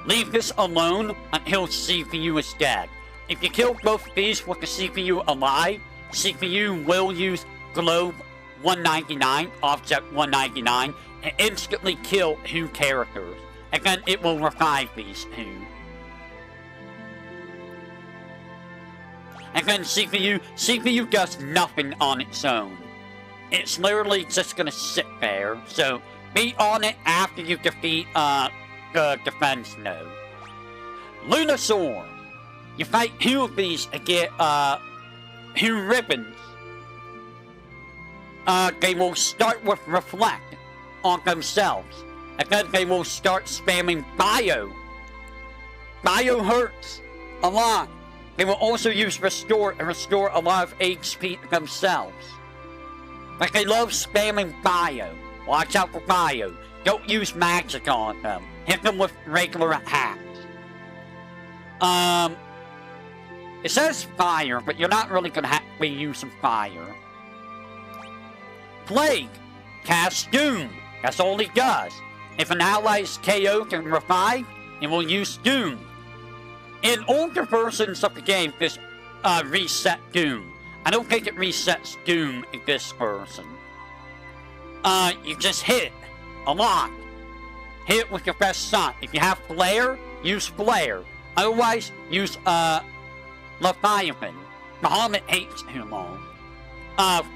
Leave this alone until CPU is dead. If you kill both these with the CPU alive, CPU will use Globe 199, Object 199, and instantly kill 2 characters. And then it will revive these 2. And then CPU does nothing on its own. It's literally just gonna sit there, so be on it after you defeat the defense node. Lunasaur! You fight 2 of these and get 2 ribbons. They will start with Reflect on themselves, and then they will start spamming Bio. Bio hurts a lot. They will also use Restore and restore a lot of HP themselves. Like they love spamming Bio. Watch out for Bio. Don't use magic on them. Hit them with regular attacks. It says fire, but you're not really gonna have to use some fire. Plague. Cast Doom. That's all he does. If an ally is KO'd and revived, it will use Doom. In older versions of the game, this reset Doom. I don't think it resets Doom in this version. You just hit a lot. Hit it with your best shot. If you have Flare, use Flare. Otherwise, use Leviathan. Bahamut hates too long.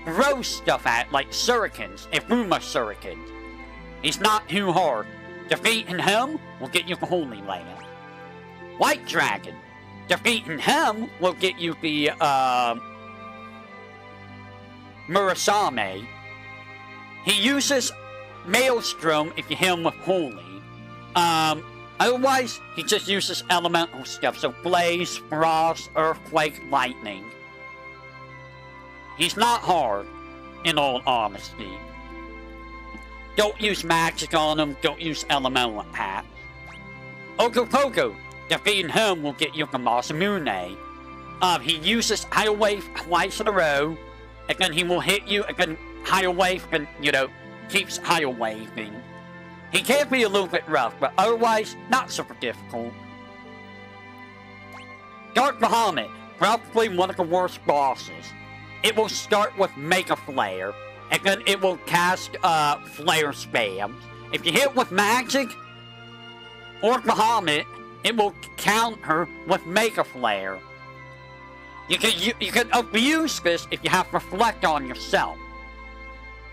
Throw stuff at it, like shurikens, a Fuma shuriken. He's not too hard. Defeating him will get you the Holy Land. White Dragon. Defeating him will get you the, Murasame. He uses Maelstrom if you hit him with Holy. Otherwise, he just uses elemental stuff, so Blaze, Frost, Earthquake, Lightning. He's not hard, in all honesty. Don't use magic on him, don't use elemental attacks. Ogopogo, defeating him will get you the Masamune. He uses Tidal Wave twice in a row, and then he will hit you, and then Tidal Wave, and, keeps Tidal Waving. He can be a little bit rough, but otherwise, not super difficult. Dark Bahamut, probably one of the worst bosses. It will start with Mega Flare, and then it will cast, Flare spams. If you hit with magic, or Bahamut, it will counter with Mega Flare. You can abuse this if you have Reflect on yourself.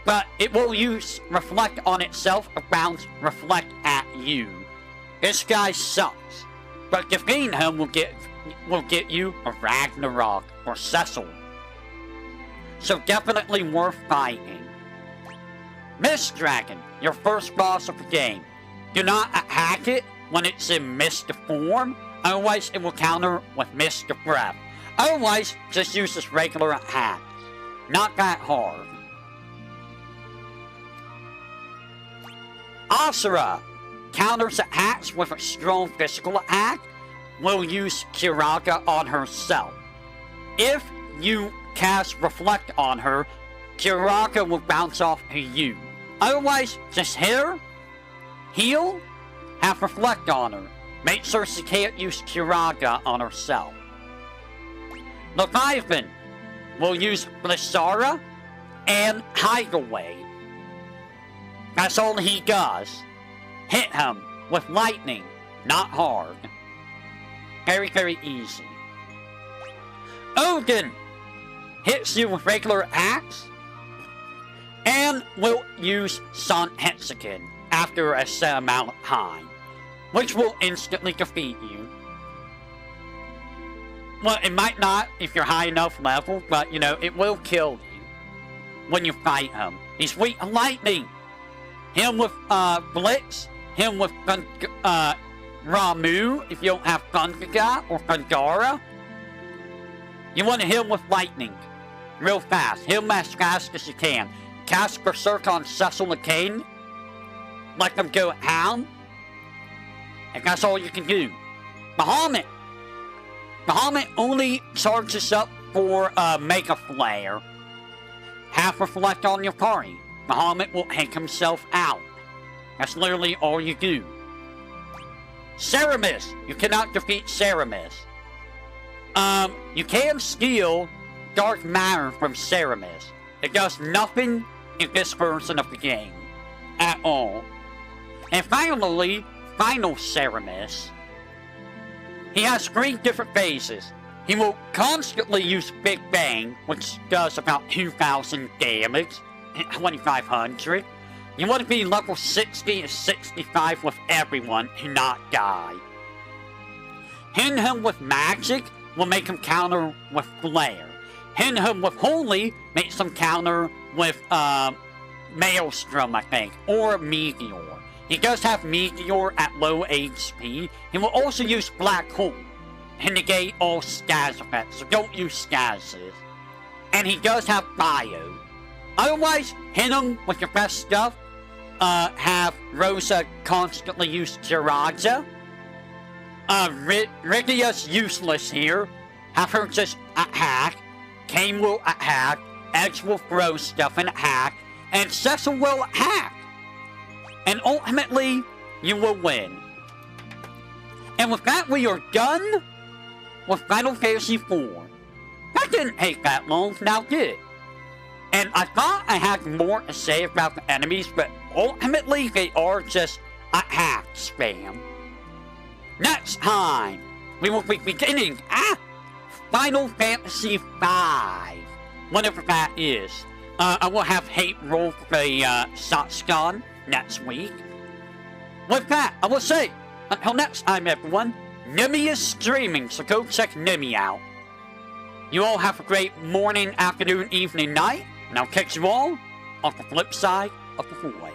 But it will use Reflect on itself and bounce Reflect at you. This guy sucks. But defeating him will get you a Ragnarok or Cecil. So definitely worth fighting. Mist Dragon, your first boss of the game. Do not attack it when it's in Mist form, otherwise it will counter with Mist of Breath. Otherwise, just use this regular attacks. Not that hard. Asura counters attacks with a strong physical attack, will use Kiraga on herself. If you cast Reflect on her, Kiraga will bounce off to you. Otherwise, just hit her, heal, have Reflect on her. Make sure she can't use Kiraga on herself. Leviathan will use Blissara and Tidal Wave. That's all he does. Hit him with lightning, not hard. Very, very easy. Odin hits you with regular attacks and will use Sun Hexagon after a set amount of time, which will instantly defeat you. Well, it might not if you're high enough level, but it will kill you when you fight him. He's weak to lightning. Him with Blitz, him with Ramu if you don't have Gungaga or Gungara. You want to hit him with lightning. Real fast. Hit him as fast as you can. Cast Berserk on Cecil the King. Let them go down. And that's all you can do. Bahamut. Bahamut only charges up for Mega Flare. Have Reflect on your party. Bahamut will take himself out. That's literally all you do. Ceramis. You cannot defeat Ceramis. You can steal Dark Matter from Ceramis. It does nothing in this version of the game. At all. And finally, Final Ceramis. He has 3 different phases. He will constantly use Big Bang, which does about 2,000 damage. 2,500. You want to be level 60 to 65 with everyone to not die. Hitting him with magic will make him counter with Flare. Hitting him with Holy makes him counter with Maelstrom, I think, or Meteor. He does have Meteor at low HP. He will also use Black Hole. and negate all Skaz effects, so don't use Skazes. And he does have Bio. Otherwise, hit him with your best stuff. Have Rosa constantly use Jiraja. Rydia's useless here. Have her just attack. Kane will attack. Edge will throw stuff and attack. And Cecil will attack. And ultimately, you will win. And with that, we are done with Final Fantasy IV. That didn't take that long, now did it? And I thought I had more to say about the enemies, but ultimately they are just attack spam. Next time, we will be beginning Final Fantasy V, whatever that is. I will have Hate roll for the Satskan next week. With that, I will say, until next time, everyone, Nimmy is streaming, so go check Nimmy out. You all have a great morning, afternoon, evening, night, and I'll catch you all on the flip side of the freeway.